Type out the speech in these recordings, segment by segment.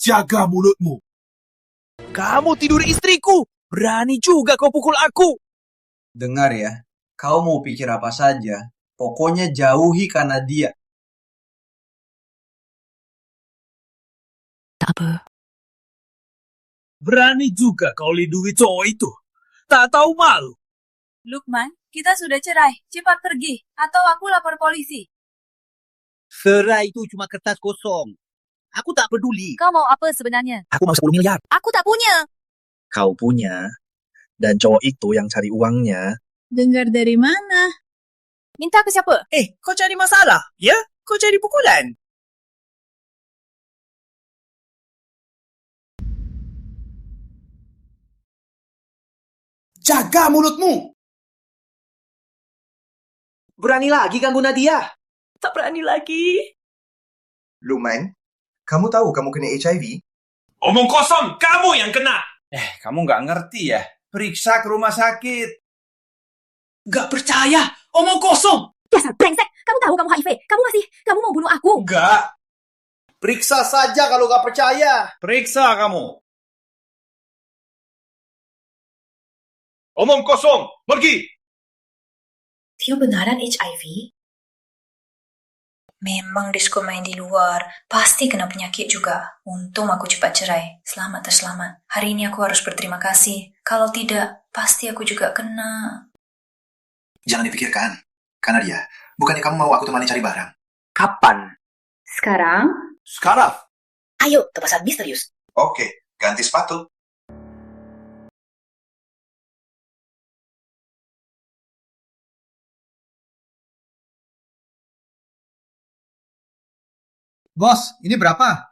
Jaga mulutmu. Kamu tidur istriku. Berani juga kau pukul aku. Dengar ya, kau mau pikir apa saja, pokoknya jauhi Kanadia. Tak apa. Berani juga kau lindungi cowok itu. Tak tahu malu. Lukman, kita sudah cerai. Cepat pergi, atau aku lapor polisi. Cerai itu cuma kertas kosong. Aku tak peduli. Kau mau apa sebenarnya? Aku mau 10 miliar. Aku tak punya. Kau punya. Dan cowok itu yang cari uangnya. Dengar dari mana? Minta ke siapa? Kau cari masalah, ya? Kau cari pukulan. Jaga mulutmu. Berani lagi ganggu Nadia? Tak berani lagi. Lukman, kamu tahu kamu kena HIV? Omong kosong, kamu yang kena. Kamu nggak ngerti ya? Periksa ke rumah sakit. Gak percaya, omong kosong. Dasar brengsek, kamu tahu kamu HIV. Kamu mau bunuh aku. Enggak. Periksa saja kalau nggak percaya. Periksa kamu. Omong kosong, pergi. Tio benaran HIV? Memang disko main di luar. Pasti kena penyakit juga. Untung aku cepat cerai. Selamat terselamat. Hari ini aku harus berterima kasih. Kalau tidak, pasti aku juga kena. Jangan dipikirkan. Karena dia, bukannya kamu mau aku temani cari barang? Kapan? Sekarang? Sekarang. Ayo ke pasar misterius. Oke, ganti sepatu. Bos, ini berapa?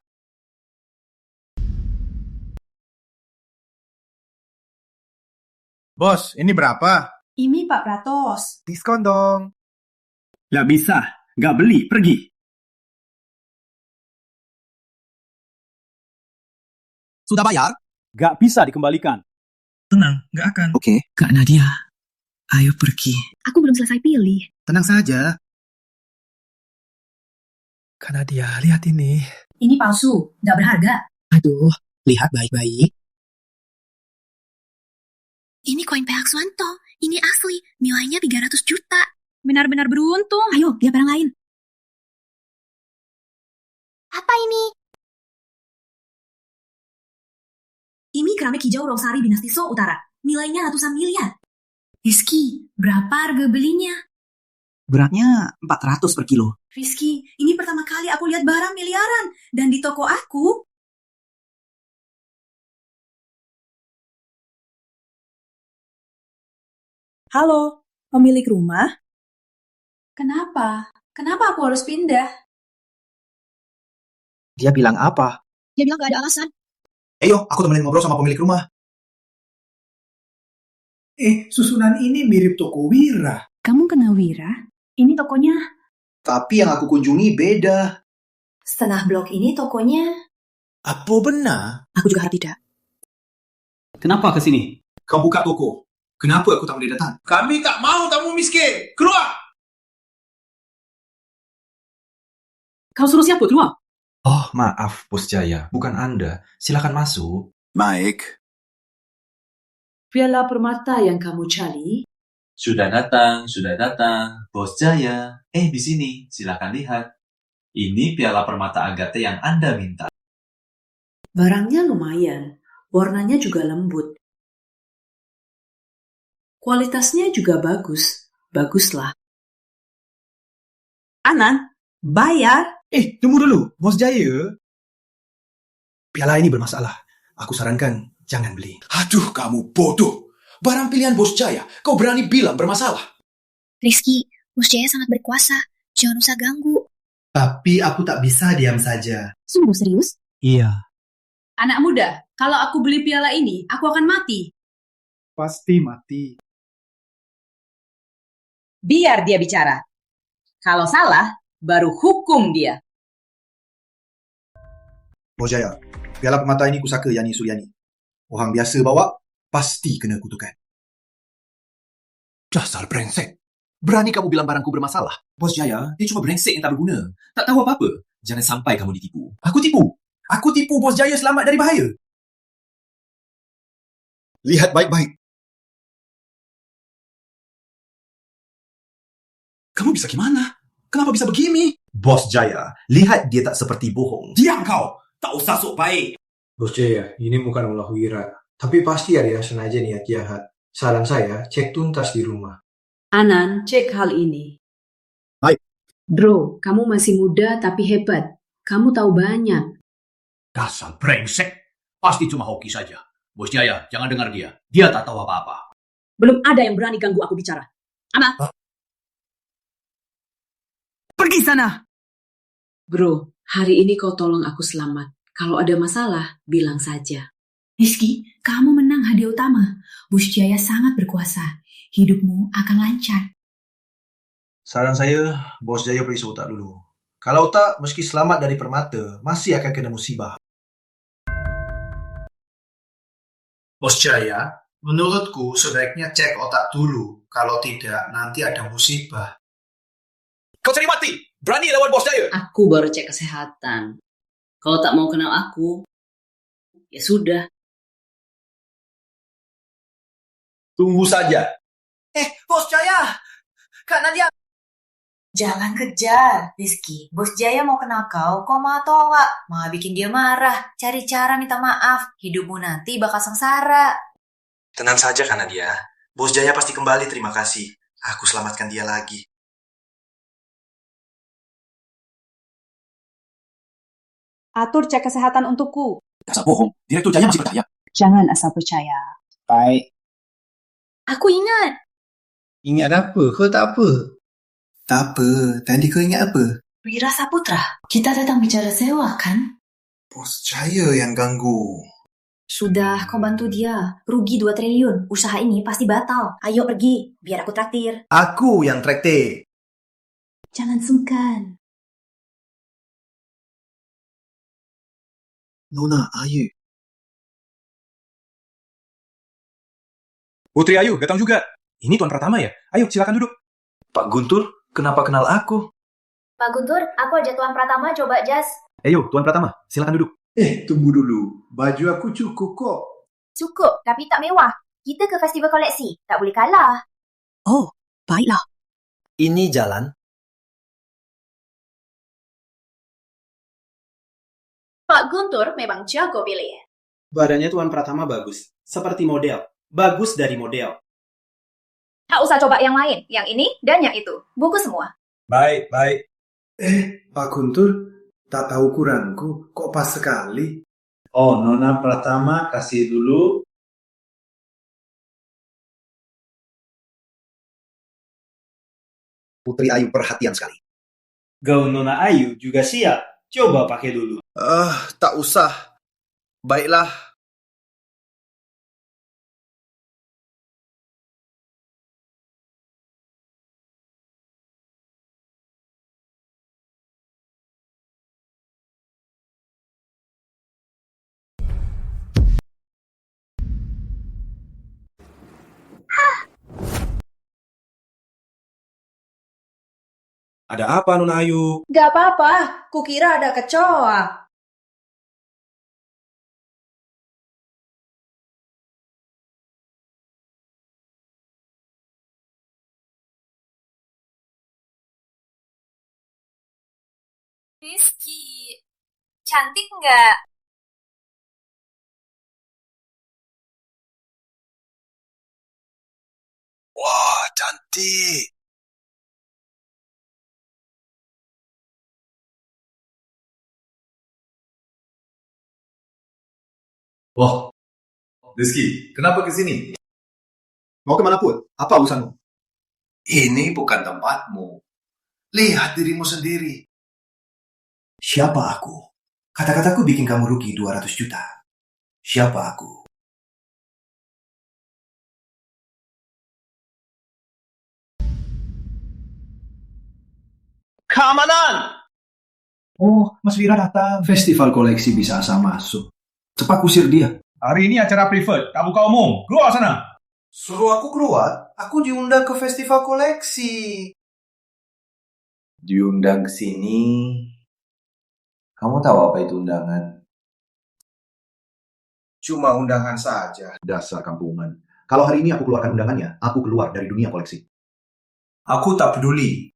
Bos, ini berapa? Ini 400. Diskon dong. Nggak bisa, nggak beli, pergi. Sudah bayar? Nggak bisa dikembalikan. Tenang, nggak akan. Oke. Kak Nadia, ayo pergi. Aku belum selesai pilih. Tenang saja. Kak Nadia, lihat ini. Ini palsu, nggak berharga. Aduh, lihat baik-baik. Ini koin perak Swanto. Ini asli. Nilainya 300 juta. Benar-benar beruntung. Ayo, lihat barang lain. Apa ini? Ini keramik hijau Rosari Dinasti So Utara. Nilainya ratusan miliar. Rizky, berapa harga belinya? Beratnya 400 per kilo. Rizky, ini pertama kali aku lihat barang miliaran. Dan di toko aku. Halo, pemilik rumah? Kenapa? Kenapa aku harus pindah? Dia bilang apa? Dia bilang gak ada alasan. Ayo, aku temenin ngobrol sama pemilik rumah. Susunan ini mirip toko Wira. Kamu kenal Wira? Ini tokonya. Tapi yang aku kunjungi beda. Setengah blok ini tokonya. Apa benar? Aku juga harap tidak. Kenapa ke sini? Kau buka toko. Kenapa aku tak boleh datang? Kami tak mau tamu miskin. Keluar. Kau suruh siapa keluar? Oh, maaf, Bos Jaya. Bukan Anda. Silakan masuk. Baik. Piala permata yang kamu cari. Sudah datang, Bos Jaya. Di sini, silakan lihat. Ini piala permata agate yang Anda minta. Barangnya lumayan. Warnanya juga lembut. Kualitasnya juga bagus. Baguslah. Anan, bayar. Tunggu dulu, Bos Jaya. Piala ini bermasalah. Aku sarankan, jangan beli. Aduh, kamu bodoh. Barang pilihan Bos Jaya, kau berani bilang bermasalah. Rizky, Bos Jaya sangat berkuasa. Jangan usah ganggu. Tapi aku tak bisa diam saja. Sungguh serius? Iya. Anak muda, kalau aku beli piala ini, aku akan mati. Pasti mati. Biar dia bicara. Kalau salah, baru hukum dia. Bos Jaya, piala permata ini kusaka Yani Suryani. Orang biasa bawa, pasti kena kutukan. Dasar brengsek. Berani kamu bilang barangku bermasalah? Bos Jaya, dia cuma brengsek yang tak berguna. Tak tahu apa-apa. Jangan sampai kamu ditipu. Aku tipu? Aku tipu Bos Jaya selamat dari bahaya. Lihat baik-baik. Kamu bisa gimana? Kenapa bisa begini? Bos Jaya, lihat dia tak seperti bohong. Diam kau! Tak usah sok baik. Bos Jaya, ini bukan ulah wira. Tapi pasti ada yang sengaja niat jahat. Saran saya, cek tuntas di rumah. Anan, cek hal ini. Baik. Bro, kamu masih muda tapi hebat. Kamu tahu banyak. Dasar brengsek. Pasti cuma hoki saja. Bos Jaya, jangan dengar dia. Dia tak tahu apa-apa. Belum ada yang berani ganggu aku bicara. Ama. Pergi sana. Bro, hari ini kau tolong aku selamat. Kalau ada masalah, bilang saja. Rizky, kamu menang hadiah utama. Bos Jaya sangat berkuasa. Hidupmu akan lancar. Saran saya, Bos Jaya periksa otak dulu. Kalau tak, meski selamat dari permata, masih akan kena musibah. Bos Jaya, menurutku sebaiknya cek otak dulu. Kalau tidak, nanti ada musibah. Kau cari mati! Berani lawan Bos Jaya! Aku baru cek kesehatan. Kalau tak mau kenal aku, ya sudah. Tunggu saja. Bos Jaya! Kak Nadia! Jangan kejar, Rizky. Bos Jaya mau kenal kau mau tolak. Mau bikin dia marah. Cari cara minta maaf. Hidupmu nanti bakal sengsara. Tenang saja karena dia. Bos Jaya pasti kembali, terima kasih. Aku selamatkan dia lagi. Atur cek kesehatan untukku. Dasar bohong. Direktur Jaya masih percaya. Jangan asal percaya. Baik. Aku ingat. Ingat apa? Kau tak apa? Tak apa, tadi kau ingat apa? Wira Saputra, kita datang bicara sewa, kan? Bos Jaya yang ganggu. Sudah, kau bantu dia. Rugi 2 triliun. Usaha ini pasti batal. Ayo pergi, biar aku traktir. Aku yang traktir. Jangan sungkan. Nona Ayu. Putri Ayu, datang juga. Ini Tuan Pratama ya? Ayo, silakan duduk. Pak Guntur, kenapa kenal aku? Pak Guntur, aku ajak Tuan Pratama coba jas. Ayo, Tuan Pratama, silakan duduk. Tunggu dulu. Baju aku cukup kok. Cukup, tapi tak mewah. Kita ke festival koleksi. Tak boleh kalah. Oh, baiklah. Ini jalan. Pak Guntur memang jago pilih. Badannya Tuan Pratama bagus. Seperti model. Bagus dari model. Tak usah coba yang lain. Yang ini dan yang itu. Buku semua. Baik, baik. Pak Guntur, tak tahu kurangku. Kok pas sekali? Oh, Nona Pratama kasih dulu. Putri Ayu perhatian sekali. Gaun Nona Ayu juga siap. Coba pakai dulu. Tak usah. Baiklah. Ada apa, Nona Ayu? Gak apa-apa, kukira ada kecoa. Rizky, cantik nggak? Wah, cantik. Wah, Rizky, kenapa ke sini? Mau kemana pun? Apa urusanmu? Ini bukan tempatmu. Lihat dirimu sendiri. Siapa aku? Kata-kataku bikin kamu rugi 200 juta. Siapa aku? Keamanan! Oh, Mas Wira datang. Festival koleksi bisa asal masuk. Cepat kusir dia. Hari ini acara private, tak buka umum. Keluar sana. Suruh aku keluar? Aku diundang ke festival koleksi. Diundang ke sini. Kamu tahu apa itu undangan? Cuma undangan saja. Dasar kampungan. Kalau hari ini aku keluarkan undangannya, aku keluar dari dunia koleksi. Aku tak peduli.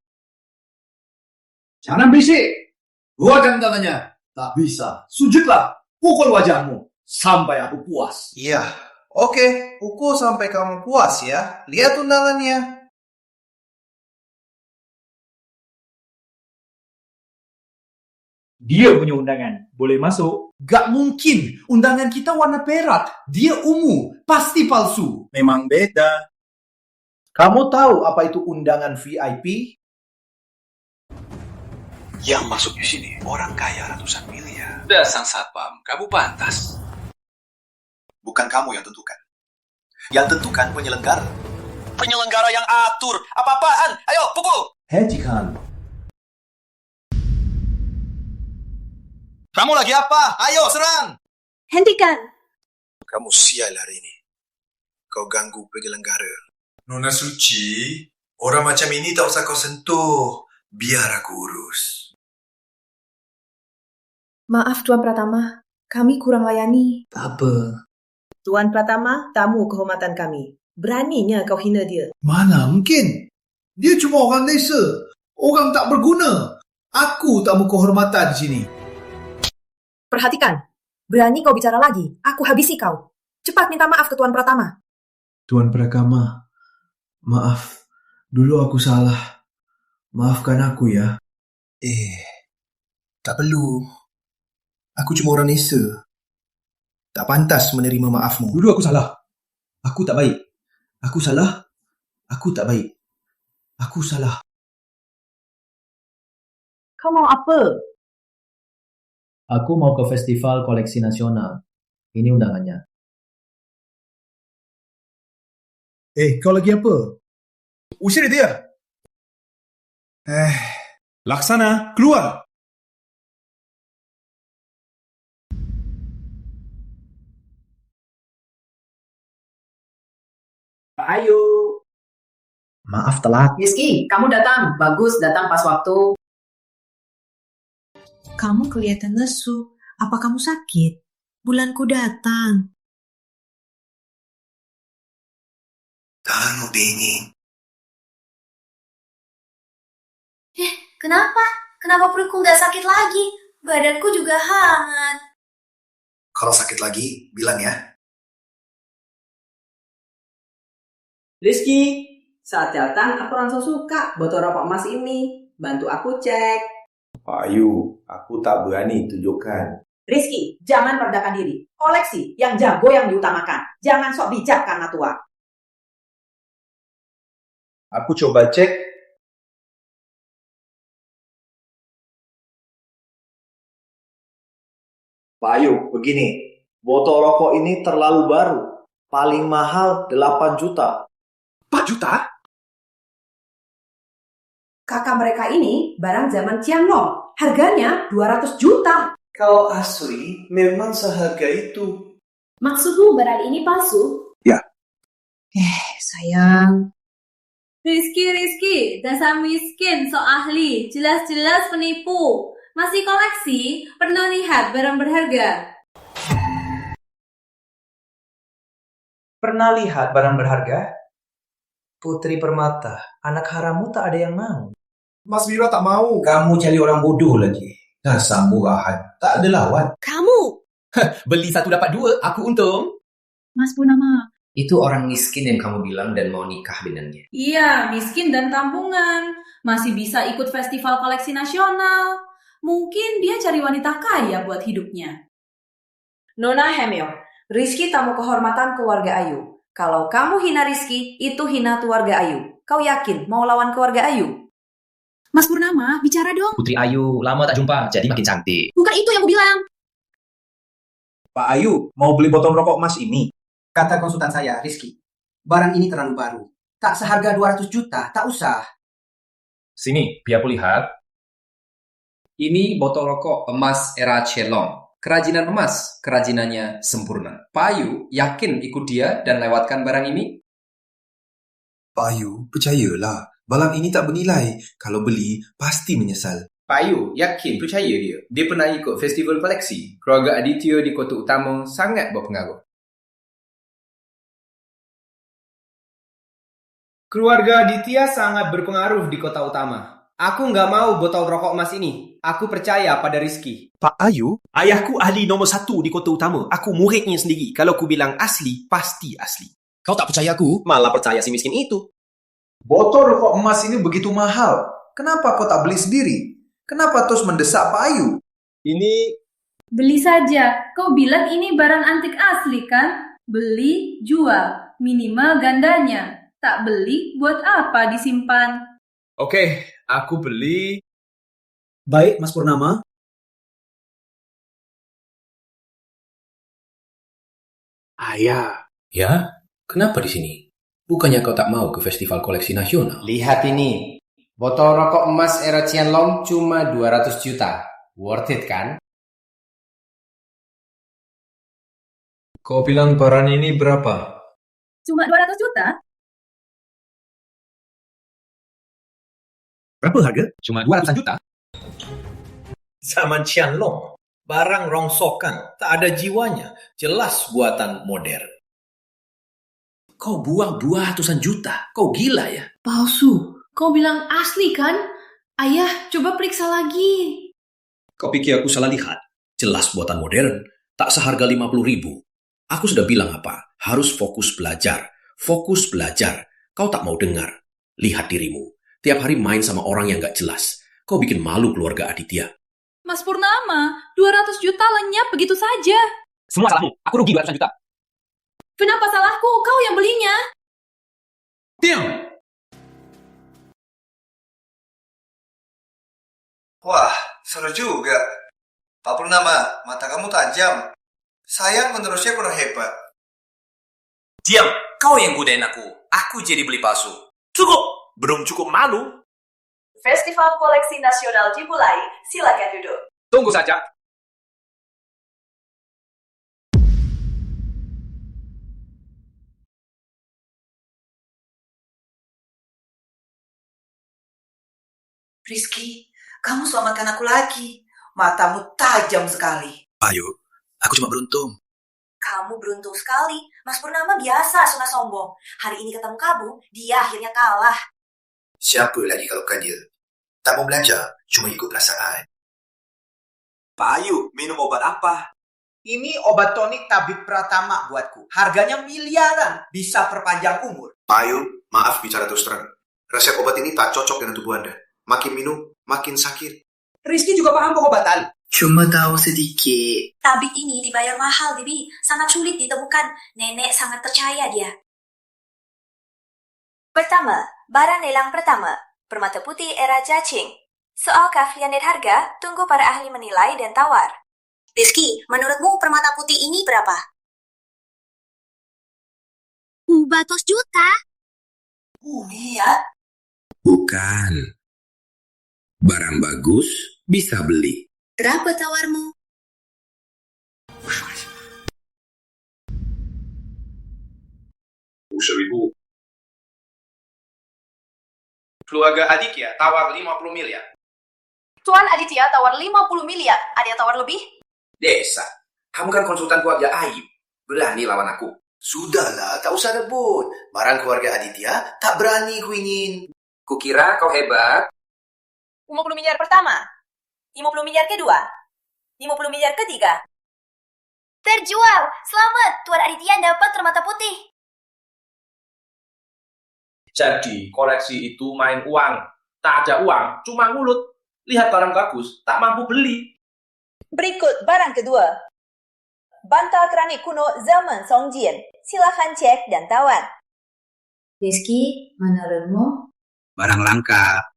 Jangan berisik. Keluarkan tangannya. Tak bisa. Sujudlah. Pukul wajahmu. Sampai aku puas. Iya. Oke, pukul sampai kamu puas ya. Lihat undangannya. Dia punya undangan. Boleh masuk? Gak mungkin. Undangan kita warna perak. Dia ungu. Pasti palsu. Memang beda. Kamu tahu apa itu undangan VIP? Yang masuk di sini orang kaya ratusan miliar. Dasar satpam, kamu pantas. Bukan kamu yang tentukan. Yang tentukan penyelenggara. Penyelenggara yang atur. Apa-apaan? Ayo, pukul! Hentikan. Kamu lagi apa? Ayo, serang! Hentikan. Kamu sial hari ini. Kau ganggu penyelenggara. Nona Suci, orang macam ini tak usah kau sentuh. Biar aku urus. Maaf Tuan Pratama, kami kurang layani. Tak apa. Tuan Pratama, tamu kehormatan kami. Beraninya kau hina dia. Mana mungkin? Dia cuma orang desa. Orang tak berguna. Aku tamu kehormatan di sini. Perhatikan. Berani kau bicara lagi, aku habisi kau. Cepat minta maaf ke Tuan Pratama. Tuan Prakama, maaf. Dulu aku salah. Maafkan aku ya. Tak perlu. Aku cuma orang desa. Tak pantas menerima maafmu. Dulu aku salah. Aku tak baik. Aku salah. Aku tak baik. Aku salah. Kau mau apa? Aku mau ke festival koleksi nasional. Ini undangannya. Kau lagi apa? Usir dia. Laksana, keluar. Ayo. Maaf telat. Rizky, kamu datang. Bagus, datang pas waktu. Kamu kelihatan lesu. Apa kamu sakit? Bulanku datang. Tanganmu dingin. Kenapa? Kenapa perutku nggak sakit lagi? Badanku juga hangat. Kalau sakit lagi, bilang ya. Rizky, saat datang aku langsung suka botol rokok emas ini. Bantu aku cek. Pak Ayu, aku tak berani tunjukkan. Rizky, jangan merendahkan diri. Koleksi yang jago yang diutamakan. Jangan sok bijak karena tua. Aku coba cek. Pak Ayu, begini. Botol rokok ini terlalu baru. Paling mahal 8 juta. 4 juta? Kakak mereka ini barang zaman Ciangnong. Harganya 200 juta. Kalau asli, memang seharga itu. Maksudmu barang ini palsu? Ya. Sayang. Rizky, dasar miskin, sok ahli, jelas-jelas penipu. Masih koleksi, pernah lihat barang berharga? Pernah lihat barang berharga? Putri Permata, anak harammu tak ada yang mau. Mas Wira tak mau. Kamu cari orang bodoh lagi. Dasar murahan. Tak ada lawan. Kamu! Beli 1 dapat 2, aku untung. Mas Purnama. Itu orang miskin yang kamu bilang dan mau nikah dengannya. Iya, miskin dan kampungan. Masih bisa ikut festival koleksi nasional. Mungkin dia cari wanita kaya buat hidupnya. Nona Hemyong, Rizky tamu kehormatan keluarga Ayu. Kalau kamu hina Rizky, itu hina keluarga Ayu. Kau yakin mau lawan keluarga Ayu? Mas Purnama, bicara dong. Putri Ayu, lama tak jumpa, jadi makin cantik. Bukan itu yang aku bilang. Pak Ayu, mau beli botol rokok emas ini? Kata konsultan saya, Rizky. Barang ini terlalu baru. Tak seharga 200 juta, tak usah. Sini, biar aku lihat. Ini botol rokok emas era Chelong. Kerajinan emas, kerajinannya sempurna. Pak Ayu, yakin ikut dia dan lewatkan barang ini? Pak Ayu, percayalah. Barang ini tak bernilai. Kalau beli, pasti menyesal. Pak Ayu yakin percaya dia. Dia pernah ikut festival koleksi. Keluarga Aditya di Kota Utama sangat berpengaruh. Keluarga Aditya sangat berpengaruh di Kota Utama. Aku nggak mau botol rokok emas ini. Aku percaya pada Rizky. Pak Ayu, ayahku ahli nomor 1 di Kota Utama. Aku muridnya sendiri. Kalau ku bilang asli, pasti asli. Kau tak percaya aku? Malah percaya si miskin itu. Botol rokok emas ini begitu mahal. Kenapa kau tak beli sendiri? Kenapa terus mendesak Pak Ayu? Ini... Beli saja. Kau bilang ini barang antik asli kan? Beli, jual. Minimal gandanya. Tak beli, buat apa disimpan? Oke, aku beli. Baik, Mas Purnama. Ayah. Ya? Kenapa di sini? Bukannya kau tak mau ke festival koleksi nasional? Lihat ini. Botol rokok emas era Qianlong cuma 200 juta. Worth it kan? Kau bilang barang ini berapa? Cuma 200 juta? Berapa harga? Cuma 200 juta. Zaman Qianlong. Barang rongsokan. Tak ada jiwanya. Jelas buatan modern. Kau buang 200 juta. Kau gila ya? Palsu. Kau bilang asli kan? Ayah, coba periksa lagi. Kau pikir aku salah lihat? Jelas buatan modern. Tak seharga 50.000. Aku sudah bilang apa? Harus fokus belajar. Fokus belajar. Kau tak mau dengar. Lihat dirimu. Tiap hari main sama orang yang gak jelas. Kau bikin malu keluarga Aditya. Mas Purnama, 200 juta lenyap begitu saja. Semua salahmu. Aku rugi 200 juta. Kenapa salahku? Kau yang belinya. Diam! Wah, seru juga. Pak Purnama, mata kamu tajam. Sayang penerusnya kurang hebat. Diam, kau yang godain aku. Aku jadi beli palsu. Cukup, belum cukup malu. Festival Koleksi Nasional dimulai. Silakan duduk. Tunggu saja. Rizky, kamu selamatkan aku lagi. Matamu tajam sekali. Ayo, aku cuma beruntung. Kamu beruntung sekali. Mas Purnama biasa suka sombong. Hari ini ketemu kamu, dia akhirnya kalah. Siapa lagi kalau bukan dia? Tak mau belajar, cuma ikut perasaan. Pak Ayu, minum obat apa? Ini obat tonik tabib Pratama buatku. Harganya miliaran, bisa perpanjang umur. Pak Ayu, maaf bicara terus terang. Resep obat ini tak cocok dengan tubuh Anda. Makin minum, makin sakit. Rizky juga paham pengobatan. Cuma tahu sedikit. Tabib ini dibayar mahal, Bibi. Sangat sulit ditemukan. Nenek sangat percaya dia. Pertama, barang lelang pertama. Permata putih era cacing. Soal keaslian dan harga, tunggu para ahli menilai dan tawar. Rizky, menurutmu permata putih ini berapa? 200 juta. Lihat. Bukan. Barang bagus bisa beli. Berapa tawarmu? Seribu. Keluarga Aditya tawar 50 miliar. Tuan Aditya tawar 50 miliar. Ada yang tawar lebih? Desa, kamu kan konsultan keluarga Ayu. Berani lawan aku. Sudahlah, tak usah rebut. Barang keluarga Aditya tak berani ku ingin. Kukira kau hebat. 50 miliar pertama. 50 miliar kedua. 50 miliar ketiga. Terjual. Selamat. Tuan Aditya dapat permata putih. Jadi, koleksi itu main uang. Tak ada uang, cuma mulut. Lihat barang bagus, tak mampu beli. Berikut barang kedua. Bantal keramik kuno zaman Songjian. Silakan cek dan tawar. Rizky, menurutmu? Barang langka.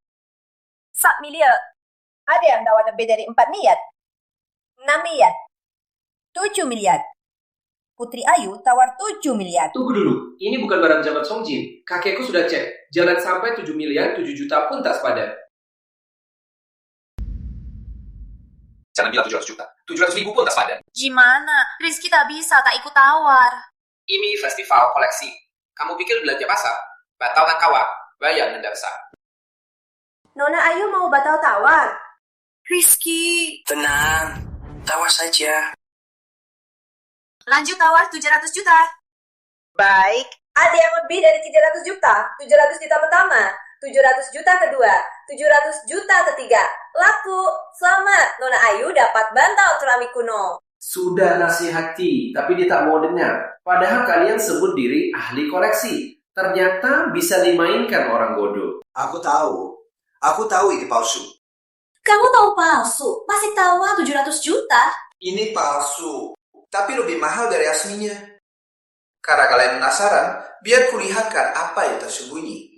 1 miliar. Ada yang tawar lebih dari 4 miliar. 6 miliar. 7 miliar. Putri Ayu tawar 7 miliar. Tunggu dulu, ini bukan barang zaman Songjin. Kakekku sudah cek. Jangan sampai 7 miliar, 7 juta pun tak sepadan. Jangan bilang 700 juta. 700 ribu pun tak sepadan. Gimana? Rizky tak bisa, tak ikut tawar. Ini festival koleksi. Kamu pikir belanja pasar? Batalkan kawan. Bayar denda besar. Nona Ayu mau batal tawar. Rizky. Tenang, tawar saja. Lanjut tawar 700 juta. Baik. Ada yang lebih dari 300 juta. 700 juta pertama, 700 juta kedua, 700 juta ketiga. Laku. Selamat, Nona Ayu dapat bantal keramik kuno. Sudah nasihati, tapi dia tak mau dengar. Padahal kalian sebut diri ahli koleksi. Ternyata bisa dimainkan orang bodoh. Aku tahu ini palsu. Kamu tahu palsu? Masih tawar 700 juta? Ini palsu, tapi lebih mahal dari aslinya. Karena kalian penasaran, biar kulihatkan apa yang tersembunyi.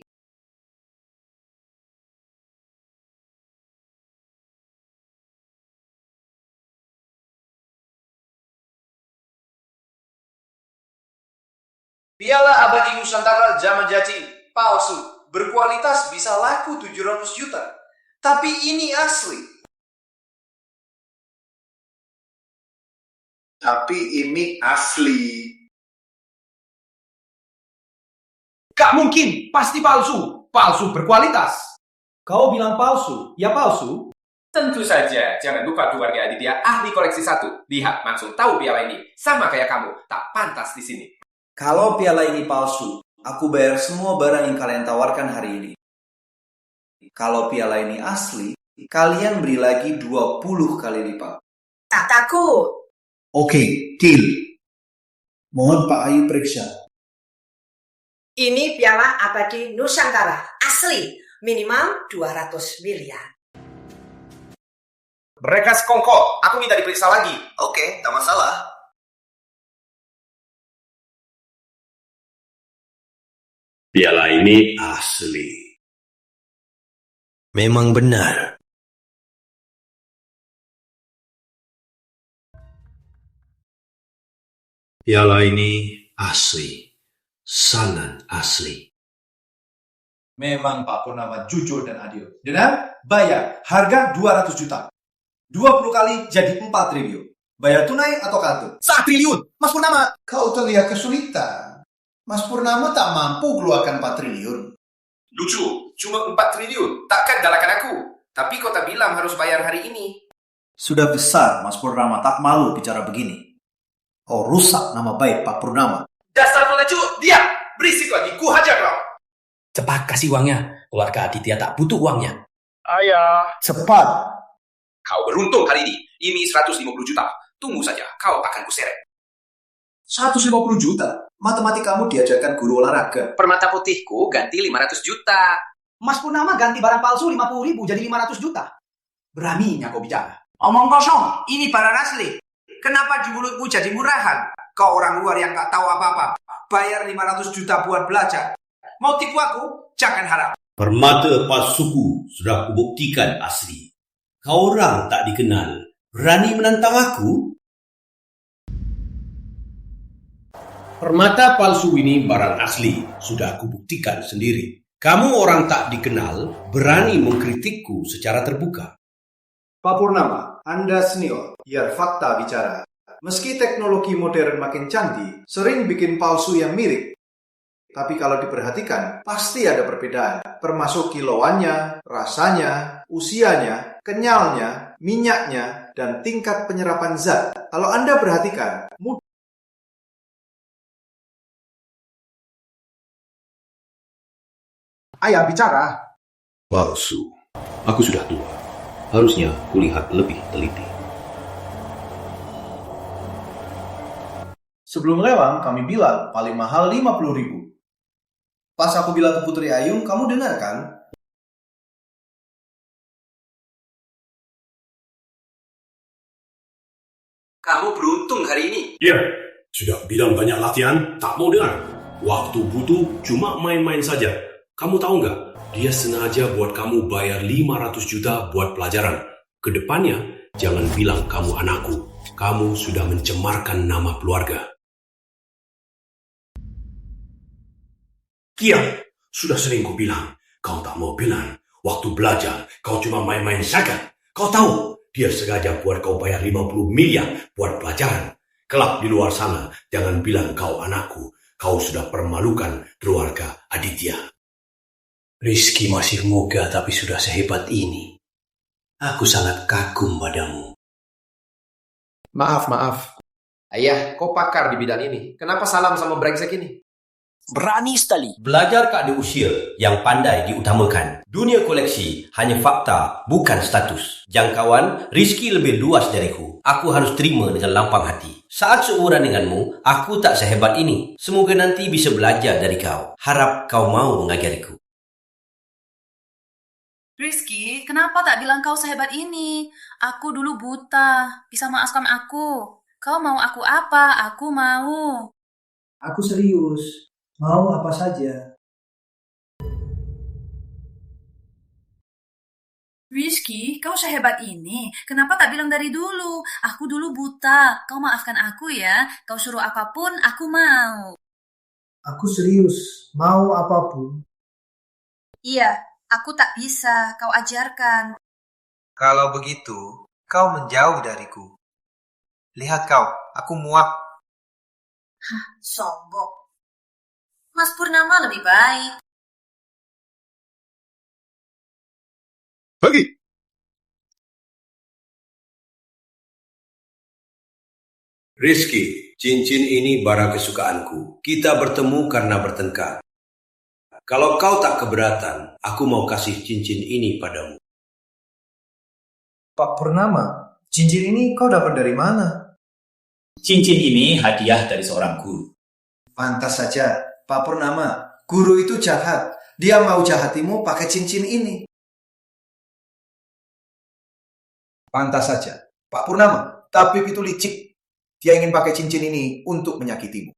Piala abadi Nusantara zaman Jaci, palsu, berkualitas bisa laku 700 juta. Tapi ini asli. Gak mungkin, pasti palsu. Palsu berkualitas. Kau bilang palsu, ya palsu. Tentu saja, jangan lupa keluarga Aditya ahli koleksi 1. Lihat, langsung tahu piala ini. Sama kayak kamu, tak pantas di sini. Kalau piala ini palsu, aku bayar semua barang yang kalian tawarkan hari ini. Kalau piala ini asli, kalian beri lagi 20 kali lipat. Tak takut. Oke, deal. Mohon Pak Ayu periksa. Ini piala abadi Nusantara. Asli. Minimal 200 miliar. Mereka sekongkol, aku minta diperiksa lagi. Oke, tak masalah. Piala ini asli. Memang benar. Piala ini asli. Sangat asli. Memang Pak Purnama jujur dan adil. Dengar? Bayar. Harga 200 juta. 20 kali jadi 4 triliun. Bayar tunai atau kartu? 1 triliun, Mas Purnama. Kau terlihat kesulitan. Mas Purnama tak mampu keluarkan 4 triliun. Lucu, cuma 4 triliun. Takkan galakkan aku. Tapi kau tak bilang harus bayar hari ini. Sudah besar Mas Purnama tak malu bicara begini. Oh, rusak nama baik Pak Purnama. Dasar pelecu, diam! Berisik lagi, ku hajar kau. Cepat kasih uangnya. Keluarga Aditya tak butuh uangnya. Ayah. Cepat. Kau beruntung kali ini. Ini 150 juta. Tunggu saja, kau akan kuseret. 150 juta? Matematikamu diajarkan guru olahraga. Permata putihku ganti 500 juta. Mas Purnama ganti barang palsu 50.000 jadi 500 juta. Beraninya kau bicara. Omong kosong. Ini barang asli. Kenapa di mulutmu jadi murahan? Kau orang luar yang gak tahu apa-apa. Bayar 500 juta buat belajar. Mau tipu aku? Jangan harap. Permata palsuku sudah kubuktikan asli. Kau orang tak dikenal. Berani menantang aku? Permata palsu ini barang asli. Sudah kubuktikan sendiri. Kamu orang tak dikenal, berani mengkritikku secara terbuka. Pak Purnama, Anda senior, biar fakta bicara. Meski teknologi modern makin canggih, sering bikin palsu yang mirip. Tapi kalau diperhatikan, pasti ada perbedaan. Termasuk kiloannya, rasanya, usianya, kenyalnya, minyaknya, dan tingkat penyerapan zat. Kalau Anda perhatikan, Ayah bicara. Palsu. Aku sudah tua. Harusnya kulihat lebih teliti. Sebelum lewang, kami bilang paling mahal 50.000. Pas aku bilang ke Putri Ayung, kamu dengar kan? Kamu beruntung hari ini. Ya, sudah bilang banyak latihan, tak mau dengar. Waktu butuh cuma main-main saja. Kamu tahu nggak? Dia sengaja buat kamu bayar 500 juta buat pelajaran. Kedepannya, jangan bilang kamu anakku. Kamu sudah mencemarkan nama keluarga. Kiam, sudah sering ku bilang, kau tak mau bilang. Waktu belajar, kau cuma main-main saja. Kau tahu, dia sengaja buat kau bayar 50 miliar buat pelajaran. Kelak di luar sana, jangan bilang kau anakku. Kau sudah permalukan keluarga Aditya. Rizky masih muda tapi sudah sehebat ini. Aku sangat kagum padamu. Maaf. Ayah, kau pakar di bidang ini. Kenapa salam sama brengsek ini? Berani sekali. Belajar tak diusir, yang pandai diutamakan. Dunia koleksi hanya fakta, bukan status. Jangkauan, Rizky lebih luas dariku. Aku harus terima dengan lapang hati. Saat seumuran denganmu, aku tak sehebat ini. Semoga nanti bisa belajar dari kau. Harap kau mau mengajariku. Rizky, kenapa tak bilang kau sehebat ini? Aku dulu buta. Bisa maafkan aku. Kau mau aku apa? Aku mau. Aku serius. Mau apa saja. Rizky, kau sehebat ini. Kenapa tak bilang dari dulu? Aku dulu buta. Kau maafkan aku ya. Kau suruh apapun, aku mau. Aku serius. Mau apapun. Iya, aku tak bisa. Kau ajarkan. Kalau begitu, kau menjauh dariku. Lihat kau, aku muak. Hah, sombong. Mas Purnama lebih baik. Pergi. Rizky, cincin ini barang kesukaanku. Kita bertemu karena bertengkar. Kalau kau tak keberatan, aku mau kasih cincin ini padamu. Pak Purnama, cincin ini kau dapat dari mana? Cincin ini hadiah dari seorang guru. Pantas saja, Pak Purnama. Guru itu jahat. Dia mau jahatimu pakai cincin ini. Pantas saja, Pak Purnama. Tabib itu licik. Dia ingin pakai cincin ini untuk menyakitimu.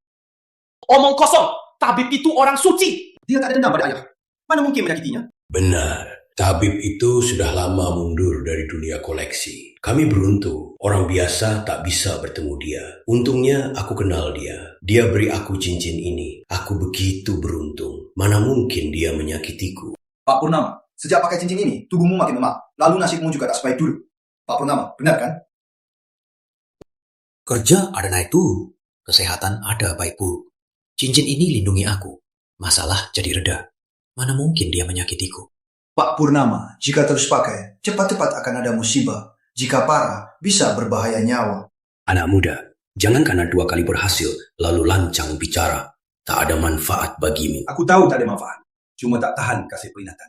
Omong kosong. Tabib itu orang suci. Dia tak ada dendam pada ayah. Mana mungkin menyakitinya? Benar. Tabib itu sudah lama mundur dari dunia koleksi. Kami beruntung, orang biasa tak bisa bertemu dia. Untungnya aku kenal dia. Dia beri aku cincin ini. Aku begitu beruntung. Mana mungkin dia menyakitiku. Pak Purnama, sejak pakai cincin ini, tubuhmu makin lemah. Lalu nasibmu juga tak sebaik dulu. Pak Purnama, benar kan? Kerja ada naik turun. Kesehatan ada baik buruk. Cincin ini lindungi aku. Masalah jadi reda. Mana mungkin dia menyakitiku. Pak Purnama, jika terus pakai, cepat-cepat akan ada musibah. Jika parah, bisa berbahaya nyawa. Anak muda, jangan karena 2 kali berhasil, lalu lancang bicara. Tak ada manfaat bagimu. Aku tahu tak ada manfaat. Cuma tak tahan kasih peringatan.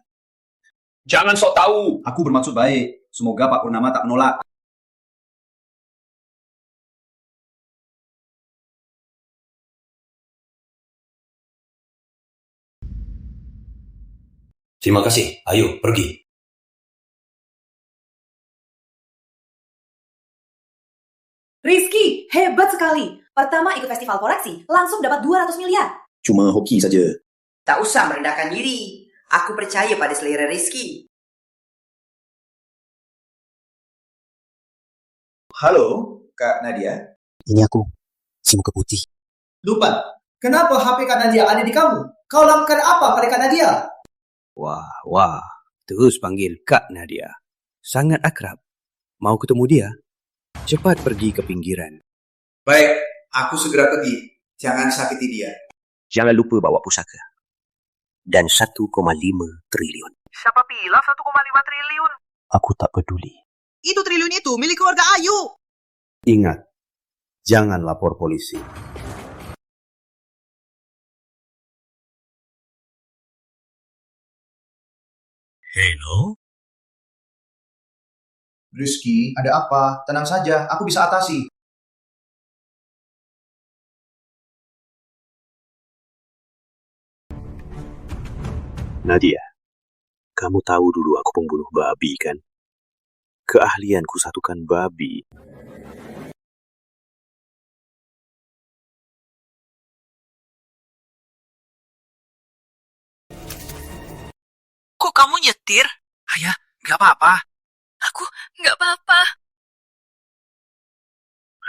Jangan sok tahu. Aku bermaksud baik. Semoga Pak Purnama tak menolak. Terima kasih. Ayo, pergi. Rizky, hebat sekali. Pertama ikut festival koleksi, langsung dapat 200 miliar. Cuma hoki saja. Tak usah merendahkan diri. Aku percaya pada selera Rizky. Halo, Kak Nadia. Ini aku, si muka putih. Lupa, kenapa HP Kak Nadia ada di kamu? Kau lakukan apa pada Kak Nadia? Wah, terus panggil Kak Nadia. Sangat akrab. Mau ketemu dia? Cepat pergi ke pinggiran. Baik, aku segera pergi. Jangan sakiti dia. Jangan lupa bawa pusaka. Dan 1,5 triliun. Siapa bilang 1,5 triliun? Aku tak peduli. Itu triliun itu milik keluarga Ayu. Ingat, jangan lapor polisi. Hello? Rizky, ada apa? Tenang saja, aku bisa atasi. Nadia, kamu tahu dulu aku pembunuh babi kan? Keahlianku satukan babi. Kok kamu nyetir? Ayah, gak apa-apa. Aku nggak apa-apa.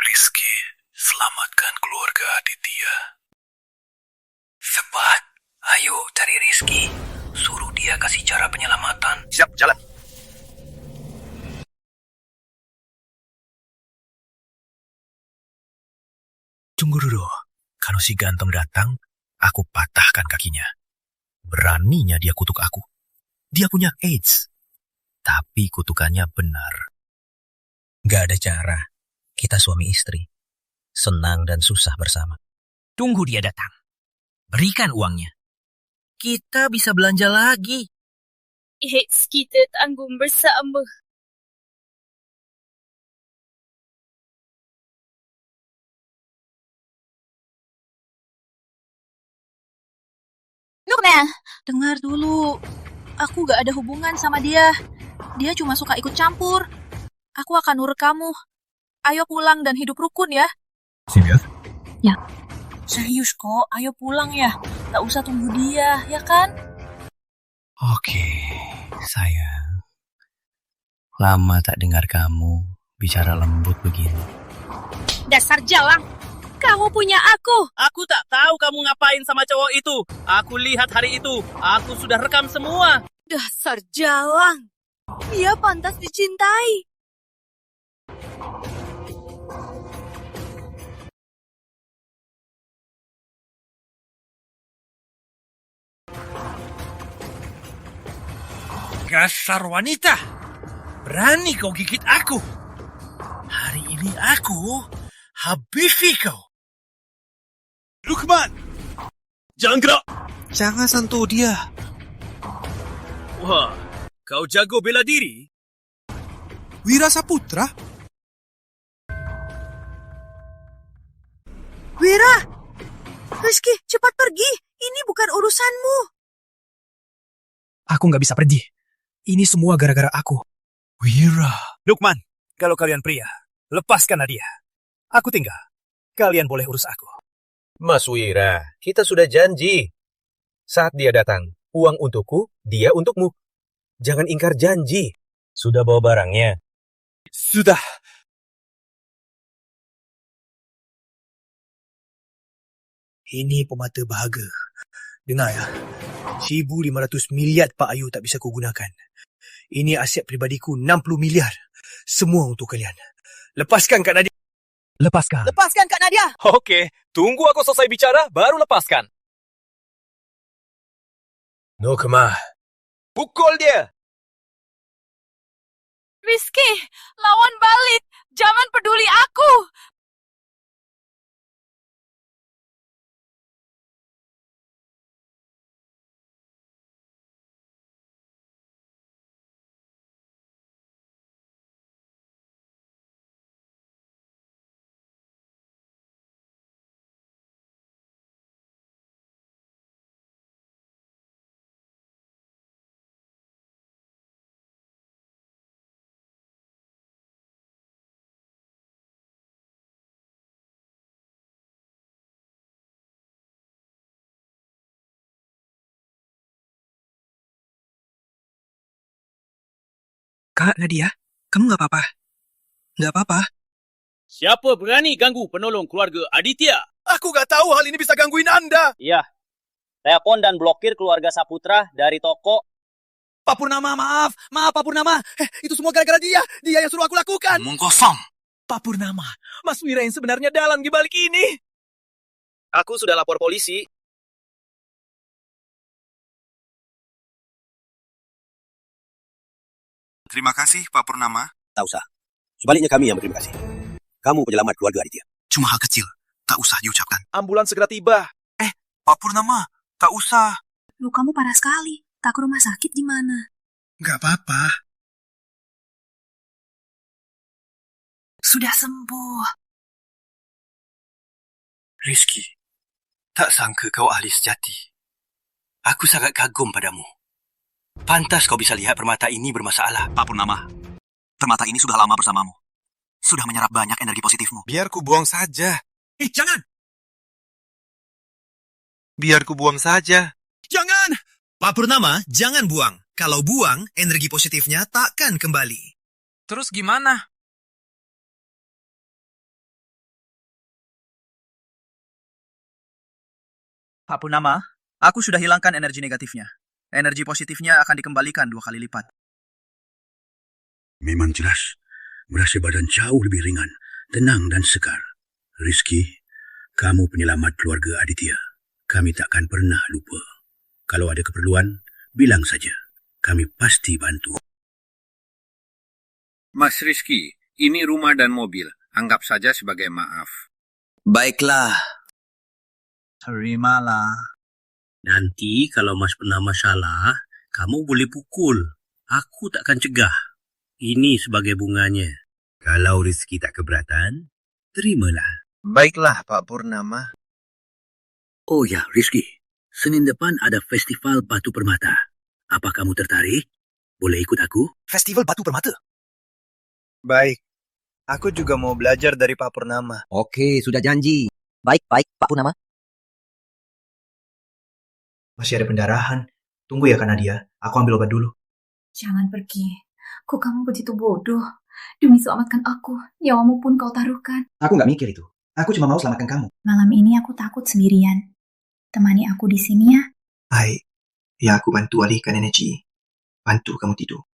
Rizky, selamatkan keluarga Aditya. Cepat, ayo cari Rizky. Suruh dia kasih cara penyelamatan. Siap, jalan. Tunggu dulu. Kalau si ganteng datang, aku patahkan kakinya. Beraninya dia kutuk aku. Dia punya AIDS. Tapi kutukannya benar. Gak ada cara. Kita suami istri. Senang dan susah bersama. Tunggu dia datang. Berikan uangnya. Kita bisa belanja lagi. Kita tanggung bersama. Nukmel, dengar dulu. Aku gak ada hubungan sama dia. Dia cuma suka ikut campur. Aku akan nurut kamu. Ayo pulang dan hidup rukun ya. Serius? Ya. Serius kok, ayo pulang ya. Tak usah tunggu dia, ya kan? Oke, sayang. Lama tak dengar kamu bicara lembut begini. Dasar jalang. Kamu punya aku. Aku tak tahu kamu ngapain sama cowok itu. Aku lihat hari itu. Aku sudah rekam semua. Dasar jalang. Dia pantas dicintai. Dasar wanita. Berani kau gigit aku. Hari ini aku habisi kau. Lukman! Jangan gerak! Jangan sentuh dia. Wah, kau jago bela diri? Wira Saputra? Wira! Rizky, cepat pergi. Ini bukan urusanmu. Aku nggak bisa pergi. Ini semua gara-gara aku. Wira. Lukman, kalau kalian pria, lepaskan Nadia. Aku tinggal. Kalian boleh urus aku. Mas Wira, kita sudah janji. Saat dia datang, uang untukku, dia untukmu. Jangan ingkar janji. Sudah bawa barangnya? Sudah. Ini pemata bahagia. Dengar ya. 1,500 miliar Pak Ayu tak bisa kugunakan. Ini aset pribadiku 60 miliar. Semua untuk kalian. Lepaskan Kak Nadia. Lepaskan. Lepaskan Kak Nadia. Oke, tunggu aku selesai bicara, baru lepaskan. Nukmah. Pukul dia. Rizky, lawan balik. Jangan peduli aku. Kak Nadia, kamu nggak apa-apa? Nggak apa-apa? Siapa berani ganggu penolong keluarga Aditya? Aku nggak tahu hal ini bisa gangguin Anda. Iya. Telepon dan blokir keluarga Saputra dari toko. Pak Purnama, maaf. Maaf Pak Purnama. Itu semua gara-gara dia. Dia yang suruh aku lakukan. Ngomong kosong. Pak Purnama, Mas Wira yang sebenarnya dalam di balik ini. Aku sudah lapor polisi. Terima kasih, Pak Purnama. Tak usah. Sebaliknya kami yang berterima kasih. Kamu penyelamat keluarga Aditya. Cuma hal kecil. Tak usah diucapkan. Ambulans segera tiba. Pak Purnama, tak usah. Lukamu parah sekali. Tak ke rumah sakit gimana? Nggak apa-apa. Sudah sembuh. Rizky, tak sangka kau ahli sejati. Aku sangat kagum padamu. Pantas kau bisa lihat permata ini bermasalah. Pak Purnama, permata ini sudah lama bersamamu. Sudah menyerap banyak energi positifmu. Biar ku buang saja. Jangan! Biar ku buang saja. Jangan! Pak Purnama, jangan buang. Kalau buang, energi positifnya takkan kembali. Terus gimana? Pak Purnama, aku sudah hilangkan energi negatifnya. Energi positifnya akan dikembalikan 2 kali lipat. Memang jelas, merasa badan jauh lebih ringan, tenang dan segar. Rizky, kamu penyelamat keluarga Aditya. Kami takkan pernah lupa. Kalau ada keperluan, bilang saja. Kami pasti bantu. Mas Rizky, ini rumah dan mobil. Anggap saja sebagai maaf. Baiklah. Terimalah. Nanti kalau Mas pernah masalah, kamu boleh pukul. Aku takkan cegah. Ini sebagai bunganya. Kalau Rizky tak keberatan, terimalah. Baiklah, Pak Purnama. Oh ya, Rizky. Senin depan ada festival batu permata. Apa kamu tertarik? Boleh ikut aku? Festival batu permata? Baik. Aku juga mau belajar dari Pak Purnama. Oke, sudah janji. Baik, Pak Purnama. Masih ada pendarahan. Tunggu ya, Kak Nadia. Aku ambil obat dulu. Jangan pergi. Kok kamu begitu bodoh? Demi selamatkan aku, nyawamu pun kau taruhkan. Aku nggak mikir itu. Aku cuma mau selamatkan kamu. Malam ini aku takut sendirian. Temani aku di sini ya. Baik. Ya, aku bantu alihkan energi. Bantu kamu tidur.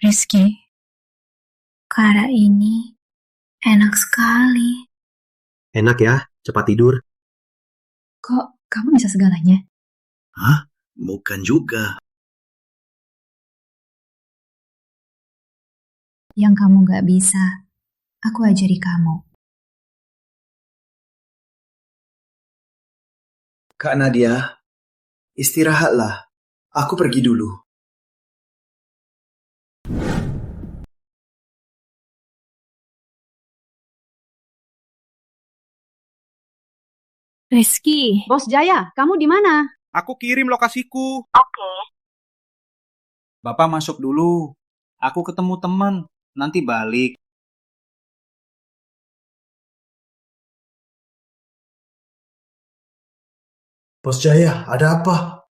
Rizky, Kara ini enak sekali. Enak ya, cepat tidur. Kok kamu bisa segalanya? Hah? Bukan juga. Yang kamu gak bisa, aku ajari kamu. Kak Nadia, istirahatlah. Aku pergi dulu. Rizky. Bos Jaya, kamu di mana? Aku kirim lokasiku. Oke. Bapak masuk dulu. Aku ketemu teman. Nanti balik. Bos Jaya, ada apa?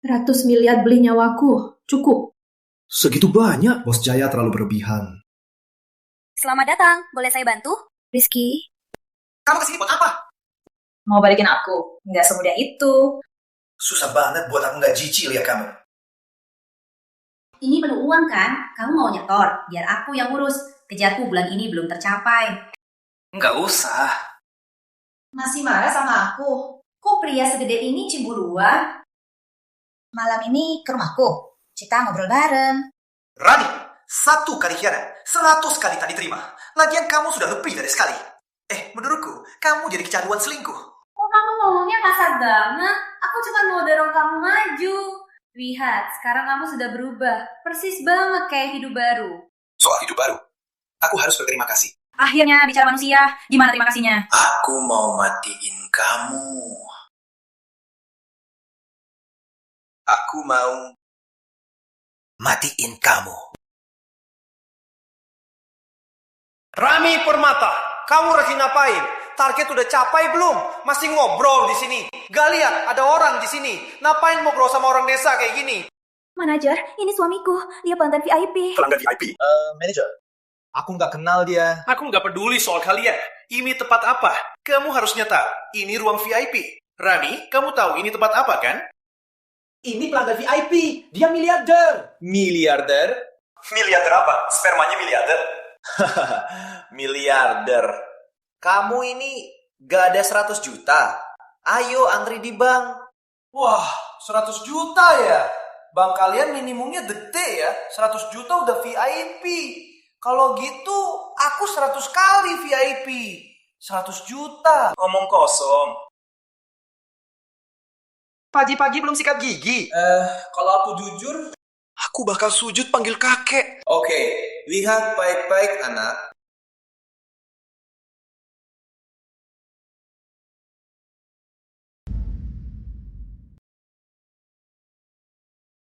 100 miliar beli nyawaku. Cukup. Segitu banyak? Bos Jaya terlalu berlebihan. Selamat datang, boleh saya bantu? Rizky. Kamu kesini buat apa? Mau balikin aku? Nggak semudah itu. Susah banget buat aku nggak jijik lihat kamu. Ini perlu uang kan? Kamu mau nyetor, biar aku yang urus. Kejarku bulan ini belum tercapai. Nggak usah. Masih marah sama aku? Kok pria segede ini cemburuan? Malam ini ke rumahku. Kita ngobrol bareng. Rani, 1 kali khianat, 100 kali tak diterima. Lagian kamu sudah lebih dari sekali. Menurutku, kamu jadi kecanduan selingkuh. Kok kamu ngomongnya kasar banget? Aku cuma mau dorong kamu maju. Lihat, sekarang kamu sudah berubah. Persis banget kayak hidup baru. Soal hidup baru, aku harus berterima kasih. Akhirnya bicara manusia, gimana terima kasihnya? Aku mau matiin kamu. Aku mau matiin kamu. Rami Permata, kamu lagi ngapain? Target udah capai belum? Masih ngobrol di sini. Gak lihat ada orang di sini. Ngapain ngobrol sama orang desa kayak gini? Manajer, ini suamiku. Dia pelanggan VIP. Pelanggan VIP? Manajer, aku nggak kenal dia. Aku nggak peduli soal kalian. Ini tempat apa? Kamu harusnya tahu. Ini ruang VIP. Rani, kamu tahu ini tempat apa kan? Ini pelanggan VIP. Dia miliarder. Miliarder? Miliarder apa? Spermanya miliarder. Miliarder. Kamu ini gak ada 100 juta. Ayo antri di bank. Wah, 100 juta ya? Bank kalian minimumnya gede ya. 100 juta udah VIP. Kalau gitu, aku 100 kali VIP. 100 juta. Ngomong kosong. Pagi-pagi belum sikat gigi. Kalau aku jujur, aku bakal sujud panggil kakek. Oke, lihat baik-baik anak.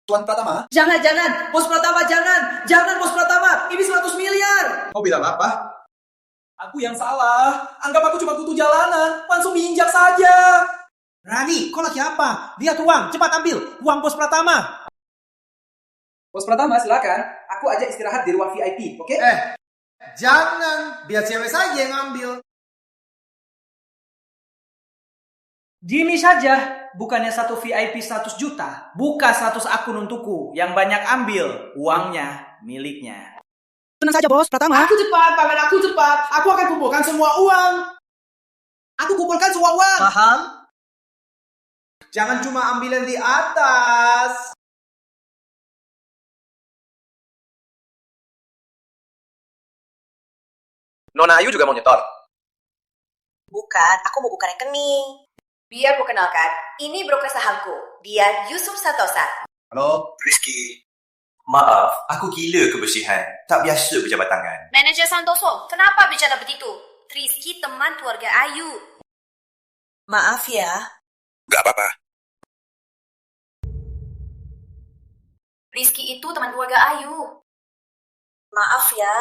Tuan Pratama? Jangan. Bos Pratama, jangan. Jangan, Bos Pratama. Ini 100 miliar. Kau bilang apa? Aku yang salah. Anggap aku cuma kutu jalanan. Langsung diinjak saja. Rani, kau lagi apa? Lihat uang. Cepat ambil. Uang Bos Pratama. Bos Pratama, silakan. Aku ajak istirahat di ruang VIP, oke? Jangan. Biar cewek saja yang ambil. Gini saja. Bukannya satu VIP 100 juta, buka 100 akun untukku. Yang banyak ambil, uangnya miliknya. Tenang saja, Bos Pratama. Aku cepat, tangan aku cepat. Aku akan kumpulkan semua uang. Aku kumpulkan semua uang. Paham? Jangan cuma ambil yang di atas. Nona Ayu juga mau nyetor. Bukan, aku mau buka rekening. Biar ku kenalkan, ini broker sahamku. Dia Yusuf Santosa. Halo, Rizky. Maaf, aku gila kebersihan. Tak biasa berjabat tangan. Manajer Santoso, kenapa bicara begitu? Rizky teman keluarga Ayu. Maaf ya. Gak apa-apa. Rizky itu teman keluarga Ayu. Maaf ya.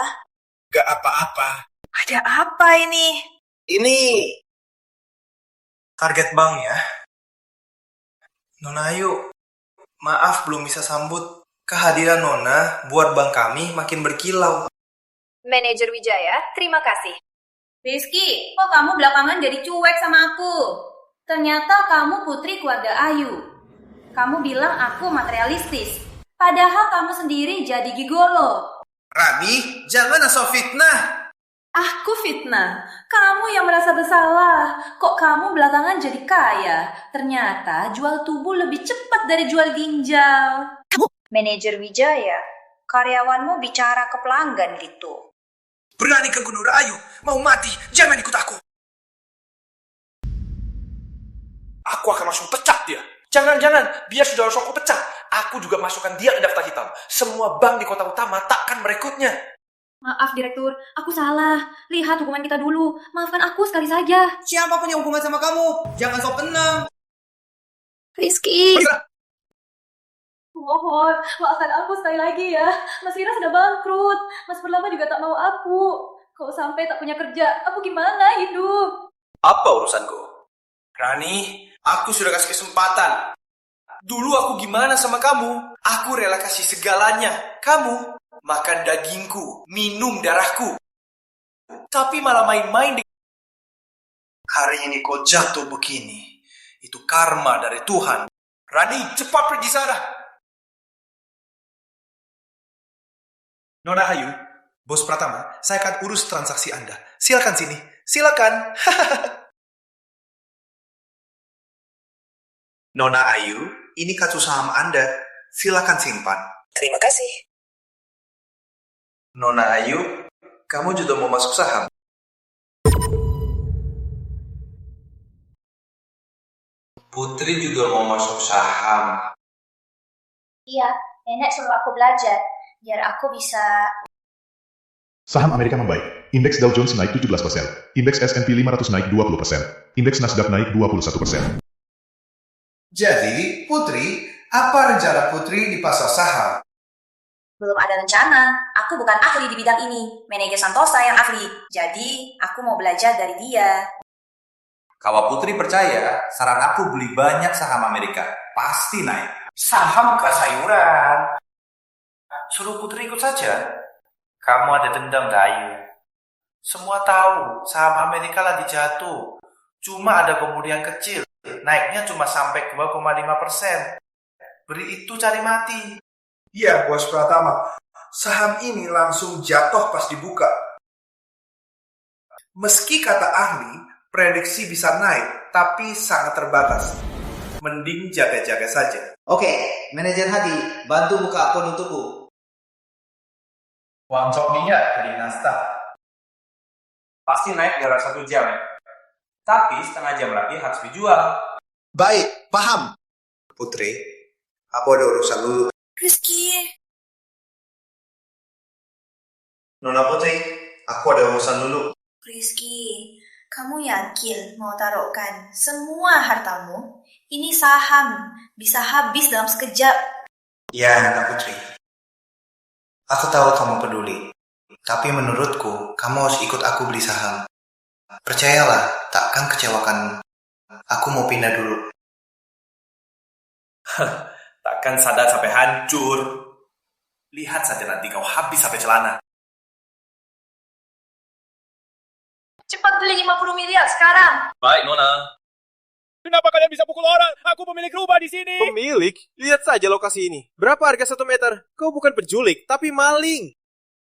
Gak apa-apa. Ada apa ini? Ini target bank ya. Nona Ayu, maaf belum bisa sambut. Kehadiran Nona buat bank kami makin berkilau. Manajer Wijaya, terima kasih. Rizky, kok kamu belakangan jadi cuek sama aku? Ternyata kamu putri keluarga Ayu. Kamu bilang aku materialistis. Padahal kamu sendiri jadi gigolo. Rani, jangan asal fitnah. Aku fitnah. Kamu yang merasa bersalah. Kok kamu belakangan jadi kaya? Ternyata jual tubuh lebih cepat dari jual ginjal. Manajer Wijaya, karyawanmu bicara ke pelanggan gitu. Berani ke Gunung Ayu, mau mati, jangan ikut aku. Aku akan langsung pecat dia. Jangan, dia sudah langsung aku pecat. Aku juga masukkan dia ke daftar hitam. Semua bank di kota utama takkan merekrutnya. Maaf, Direktur. Aku salah. Lihat hukuman kita dulu. Maafkan aku sekali saja. Siapa punya hubungan sama kamu? Jangan sok tenang. Rizky. Mohon, maafkan aku sekali lagi ya. Mas Wira sudah bangkrut. Mas Purnama juga tak mau aku. Kalau sampai tak punya kerja, aku gimana hidup? Apa urusanku? Rani, aku sudah kasih kesempatan. Dulu aku gimana sama kamu? Aku rela kasih segalanya. Kamu makan dagingku, minum darahku. Tapi malah main-main. Hari ini kau jatuh begini. Itu karma dari Tuhan. Rani, cepat pergi sana. Nona Ayu, Bos Pratama, saya akan urus transaksi Anda. Silakan sini. Silakan. Nona Ayu, ini kartu saham Anda. Silakan simpan. Terima kasih. Nona Ayu, kamu juga mau masuk saham? Putri juga mau masuk saham. Iya, nenek suruh aku belajar. Biar aku bisa... Saham Amerika membaik. Indeks Dow Jones naik 17%. Indeks S&P 500 naik 20%. Indeks Nasdaq naik 21%. Jadi, Putri, apa rencana Putri di pasar saham? Belum ada rencana. Aku bukan ahli di bidang ini. Manajer Santosa yang ahli. Jadi, aku mau belajar dari dia. Kalau Putri percaya, saran aku beli banyak saham Amerika. Pasti naik. Saham bukan sayuran. Suruh Putri ikut saja. Kamu ada dendam, Ayu. Semua tahu, saham Amerika lagi jatuh. Cuma ada pemulihan kecil. Naiknya cuma sampai 2,5%. Beri itu cari mati. Iya, Bos Pratama. Saham ini langsung jatuh pas dibuka. Meski kata ahli, prediksi bisa naik, tapi sangat terbatas. Mending jaga-jaga saja. Oke, Manajer Hadi, bantu buka akun untukku. Uang cok minyak dari Nasdaq. Pasti naik dalam 1 jam. Tapi setengah jam lagi harus dijual. Baik, paham. Putri, aku ada urusan dulu. Rizky. Nona Putri, aku ada urusan dulu. Rizky, kamu yakin mau taruhkan semua hartamu? Ini saham, bisa habis dalam sekejap. Ya, Nona Putri. Aku tahu kamu peduli. Tapi menurutku, kamu harus ikut aku beli saham. Percayalah, takkan kecewakanmu. Aku mau pindah dulu. Takkan sadar sampai hancur. Lihat saja nanti kau habis sampai celana. Cepat beli 50 miliar sekarang. Baik, Nona. Kenapa kalian bisa pukul orang? Aku pemilik rumah di sini. Pemilik? Lihat saja lokasi ini. Berapa harga 1 meter? Kau bukan penculik, tapi maling.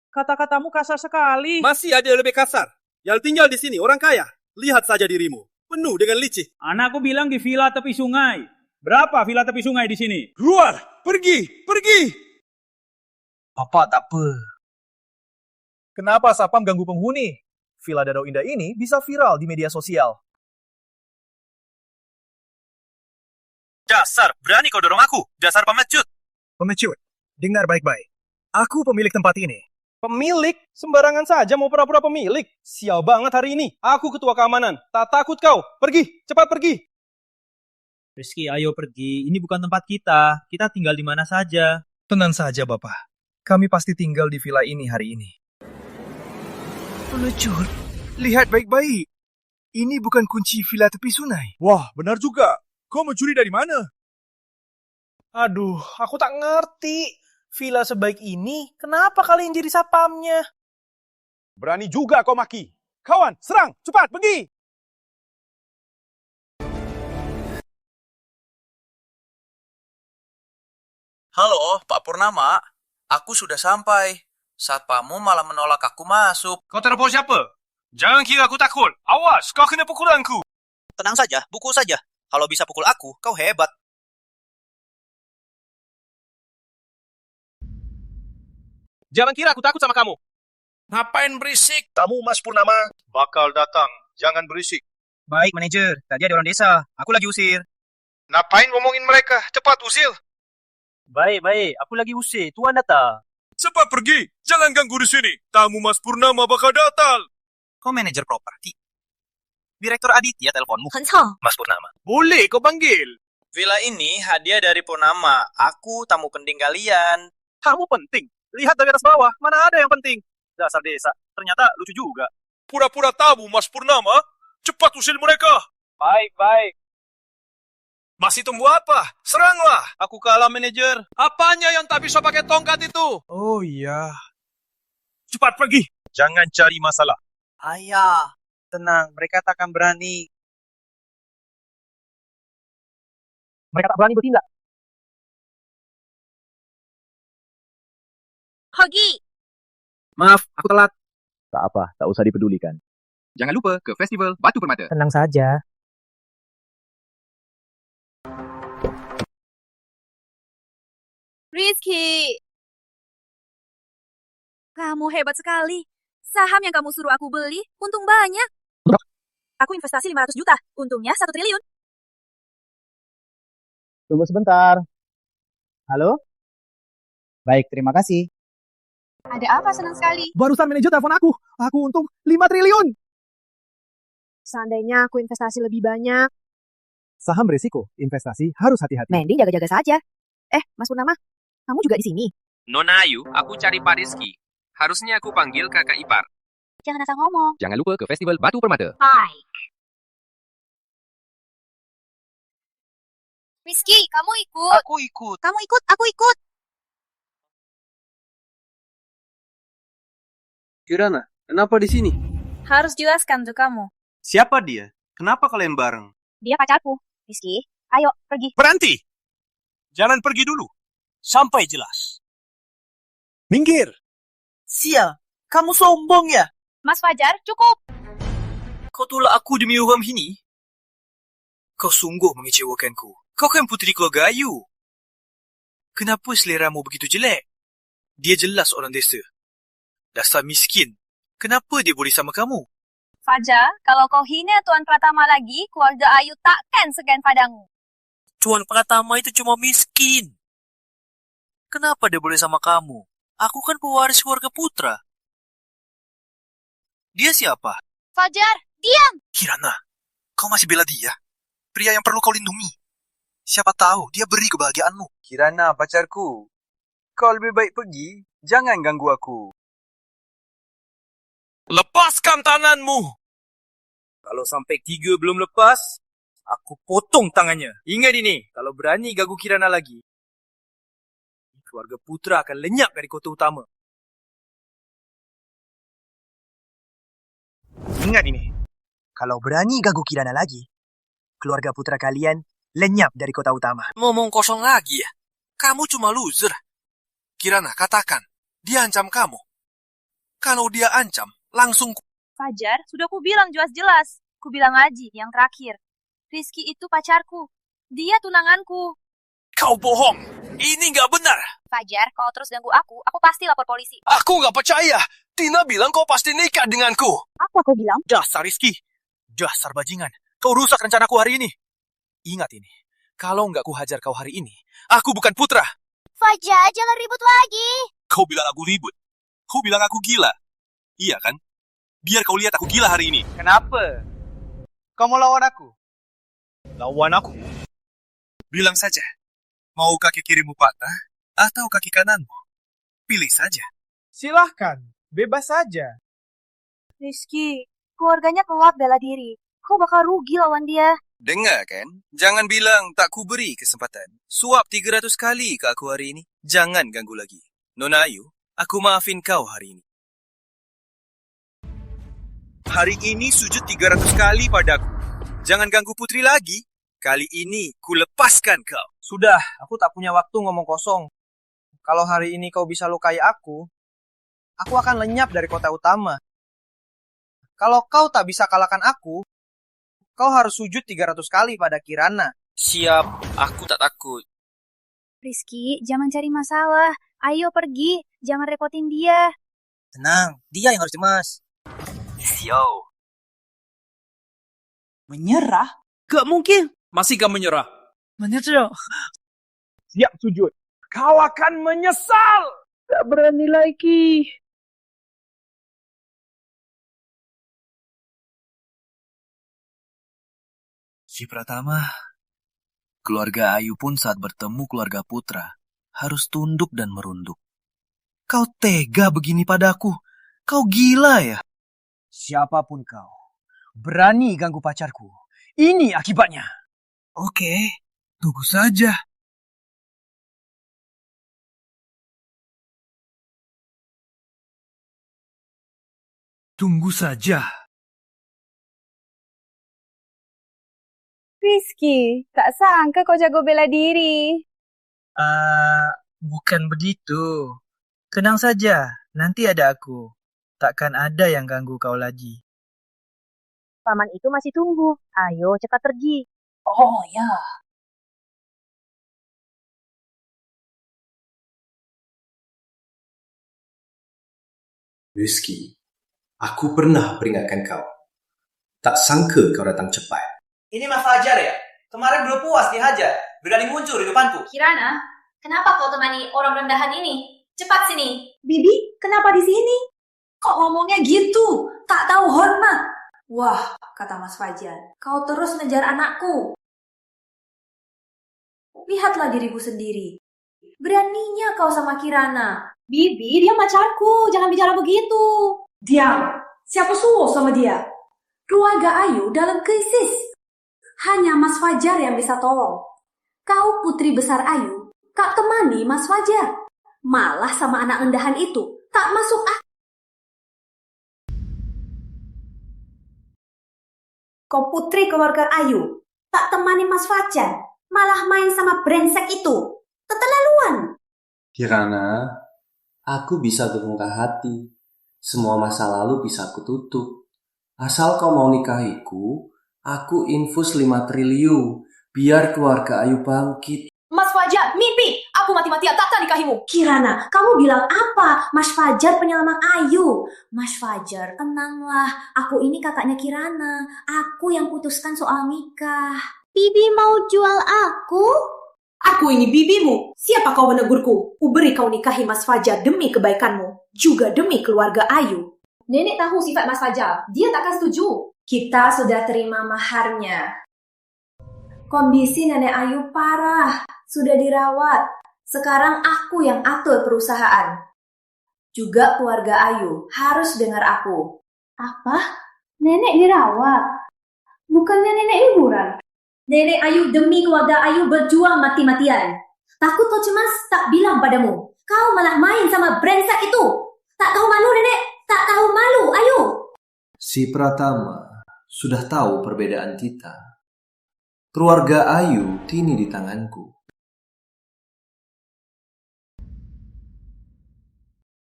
Kata-katamu kasar sekali. Masih ada yang lebih kasar. Yang tinggal di sini orang kaya. Lihat saja dirimu. Penuh dengan licik. Anakku bilang di villa tepi sungai. Berapa villa tepi sungai di sini? Keluar! Pergi! Pergi! Bapak tak apa. Kenapa Sapam ganggu penghuni? Villa Danau Indah ini bisa viral di media sosial. Dasar, berani kau dorong aku. Dasar pemecut. Pemecut, dengar baik-baik. Aku pemilik tempat ini. Pemilik? Sembarangan saja mau pura-pura pemilik. Sial banget hari ini. Aku ketua keamanan. Tak takut kau. Pergi, cepat pergi. Rizky, ayo pergi. Ini bukan tempat kita. Kita tinggal di mana saja. Tenang saja, Bapak. Kami pasti tinggal di villa ini hari ini. Pemecut, lihat baik-baik. Ini bukan kunci villa tepi sungai. Wah, benar juga. Kau mencuri dari mana? Aduh, aku tak ngerti. Villa sebaik ini, kenapa kalian jadi sapamnya? Berani juga kau maki. Kawan, serang! Cepat, pergi! Halo, Pak Purnama. Aku sudah sampai. Satpammu malah menolak aku masuk. Kau telepon siapa? Jangan kira aku takut. Awas, kau kena pukulanku. Tenang saja, pukul saja. Kalau bisa pukul aku, kau hebat. Jangan kira aku takut sama kamu. Ngapain berisik? Kamu Mas Purnama bakal datang. Jangan berisik. Baik, manajer. Tadi ada orang desa. Aku lagi usir. Ngapain ngomongin mereka? Cepat usir. Baik. Aku lagi usir. Tuan datang. Cepat pergi. Jangan ganggu di sini. Tamu Mas Purnama bakal datang. Kau manajer properti. Direktur Aditya teleponmu. Mas Purnama. Boleh kau panggil. Villa ini hadiah dari Purnama. Aku tamu penting kalian. Kamu penting. Lihat dari atas bawah. Mana ada yang penting. Dasar desa. Ternyata lucu juga. Pura-pura tamu Mas Purnama. Cepat usir mereka. Baik. Masih tunggu apa? Seranglah. Aku kalah, manajer. Apanya yang tak bisa pakai tongkat itu? Oh iya. Cepat pergi. Jangan cari masalah. Ayah, tenang. Mereka tak akan berani. Mereka tak berani bertindak. Hogi! Maaf, aku telat. Tak apa, tak usah dipedulikan. Jangan lupa ke Festival Batu Permata. Tenang saja. Rizky! Kamu hebat sekali. Saham yang kamu suruh aku beli, untung banyak. Aku investasi 500 juta, untungnya 1 triliun. Tunggu sebentar. Halo? Baik, terima kasih. Ada apa senang sekali? Barusan manajer telepon aku. Aku untung 5 triliun. Seandainya aku investasi lebih banyak. Saham risiko, investasi harus hati-hati. Mandy jaga-jaga saja. Mas Purnama, kamu juga di sini? Nona Ayu, aku cari Pak Rizky. Harusnya aku panggil kakak ipar. Jangan asal ngomong. Jangan lupa ke Festival Batu Permata. Baik. Rizky, kamu ikut. Aku ikut. Kamu ikut, aku ikut. Kirana, kenapa di sini? Harus jelaskan tuh kamu. Siapa dia? Kenapa kalian bareng? Dia pacarku. Rizky, ayo pergi. Berhenti. Jangan pergi dulu. Sampai jelas. Minggir. Sial, kamu sombong ya? Mas Fajar, cukup. Kau tolak aku demi uang ini? Kau sungguh mengecewakanku. Kau kan putri keluarga Ayu. Kenapa seleramu begitu jelek? Dia jelas orang desa. Dasar miskin. Kenapa dia boleh sama kamu? Fajar, kalau kau hina Tuan Pratama lagi, keluarga Ayu takkan segan padamu. Tuan Pratama itu cuma miskin. Kenapa dia boleh sama kamu? Aku kan pewaris keluarga putra. Dia siapa? Fajar, diam! Kirana, kau masih bela dia? Pria yang perlu kau lindungi. Siapa tahu dia beri kebahagiaanmu. Kirana, pacarku. Kau lebih baik pergi. Jangan ganggu aku. Lepaskan tanganmu. Kalau sampai 3 belum lepas, aku potong tangannya. Ingat ini, kalau berani ganggu Kirana lagi, keluarga putra akan lenyap dari kota utama. Ingat ini, kalau berani ganggu Kirana lagi, keluarga putra kalian lenyap dari kota utama. Ngomong kosong lagi ya? Kamu cuma loser. Kirana, katakan, dia ancam kamu. Kalau dia ancam, langsung... Fajar, sudah ku bilang jelas-jelas. Ku bilang lagi yang terakhir. Rizky itu pacarku. Dia tunanganku. Kau bohong. Ini nggak benar. Fajar, kalau terus ganggu aku pasti lapor polisi. Aku nggak percaya. Tina bilang kau pasti nikah denganku. Apa kau bilang? Dasar Rizky. Dasar bajingan. Kau rusak rencanaku hari ini. Ingat ini. Kalau nggak kuhajar kau hari ini, aku bukan putra. Fajar, jangan ribut lagi. Kau bilang aku ribut. Kau bilang aku gila. Iya kan? Biar kau lihat aku gila hari ini. Kenapa? Kau mau lawan aku? Lawan aku? Bilang saja. Mau kaki kirimu patah atau kaki kananmu? Pilih saja. Silahkan. Bebas saja. Rizky, keluarganya kelak bela diri. Kau bakal rugi lawan dia. Dengar kan? Jangan bilang tak ku beri kesempatan. Suap 300 kali ke aku hari ini. Jangan ganggu lagi. Nona Ayu, aku maafin kau hari ini. Hari ini sujud 300 kali padaku. Jangan ganggu putri lagi. Kali ini ku lepaskan kau. Sudah, aku tak punya waktu ngomong kosong. Kalau hari ini kau bisa lukai aku akan lenyap dari kota utama. Kalau kau tak bisa kalahkan aku, kau harus sujud 300 kali pada Kirana. Siap, aku tak takut. Rizky, jangan cari masalah. Ayo pergi, jangan repotin dia. Tenang, dia yang harus cemas. Siap. Menyerah? Gak mungkin. Masih gak menyerah? Menyerah. Siap sujud. Kau akan menyesal. Tak berani lagi. Si Pratama, keluarga Ayu pun saat bertemu keluarga Putra harus tunduk dan merunduk. Kau tega begini padaku? Kau gila ya? Siapapun kau, berani ganggu pacarku. Ini akibatnya. Oke, tunggu saja. Tunggu saja. Rizky, tak sangka kau jago bela diri. Bukan begitu. Tenang saja, nanti ada aku. Takkan ada yang ganggu kau lagi. Paman itu masih tunggu. Ayo cepat pergi. Oh ya. Rizky, aku pernah peringatkan kau. Tak sangka kau datang cepat. Ini Mas Fajar ya? Kemarin belum puas dihajar. Berani muncul di depanku. Kirana, kenapa kau temani orang rendahan ini? Cepat sini. Bibi, kenapa di sini? Kok ngomongnya gitu? Tak tahu hormat. Wah, kata Mas Fajar, kau terus ngejar anakku. Lihatlah diriku sendiri. Beraninya kau sama Kirana. Bibi, dia pacarku. Jangan bicara begitu. Diam. Siapa suruh sama dia? Keluarga Ayu dalam krisis. Hanya Mas Fajar yang bisa tolong. Kau putri besar Ayu, kak temani Mas Fajar. Malah sama anak rendahan itu, tak masuk akal. Kau putri keluarga Ayu, tak temani Mas Fajar, malah main sama brengsek itu. Keterlaluan. Kirana, aku bisa bermurah hati. Semua masa lalu bisa aku tutup. Asal kau mau nikahiku, aku infus 5 triliun, biar keluarga Ayu bangkit. Mas Fajar, mimpi! Aku mati-matian takkan nikahimu. Kirana, kamu bilang apa? Mas Fajar penyelamat Ayu. Mas Fajar, tenanglah. Aku ini kakaknya Kirana. Aku yang putuskan soal nikah. Bibi mau jual aku? Aku ini bibimu. Siapa kau menegurku? Uberi kau nikahi Mas Fajar demi kebaikanmu. Juga demi keluarga Ayu. Nenek tahu sifat Mas Fajar. Dia takkan setuju. Kita sudah terima maharnya. Kondisi Nenek Ayu parah. Sudah dirawat. Sekarang aku yang atur perusahaan. Juga keluarga Ayu harus dengar aku. Apa? Nenek dirawat? Bukannya nenek liburan? Nenek Ayu demi keluarga Ayu berjuang mati-matian. Takut kau cemas? Tak bilang padamu. Kau malah main sama brengsek itu. Tak tahu malu nenek? Tak tahu malu, Ayu. Si Pratama sudah tahu perbedaan kita. Keluarga Ayu kini di tanganku.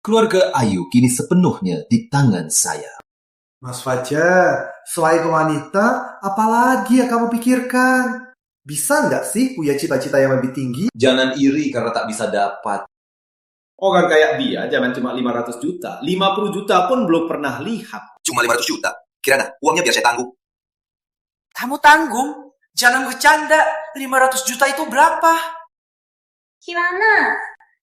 Keluarga Ayu kini sepenuhnya di tangan saya. Mas Fajar, selain wanita, apalagi yang kamu pikirkan? Bisa nggak sih punya cita-cita yang lebih tinggi? Jangan iri karena tak bisa dapat. Orang kayak dia jangan cuma 500 juta. 50 juta pun belum pernah lihat. Cuma 500 juta? Kirana, uangnya biar saya tanggung. Kamu tanggung? Jangan bercanda. 500 juta itu berapa? Kirana,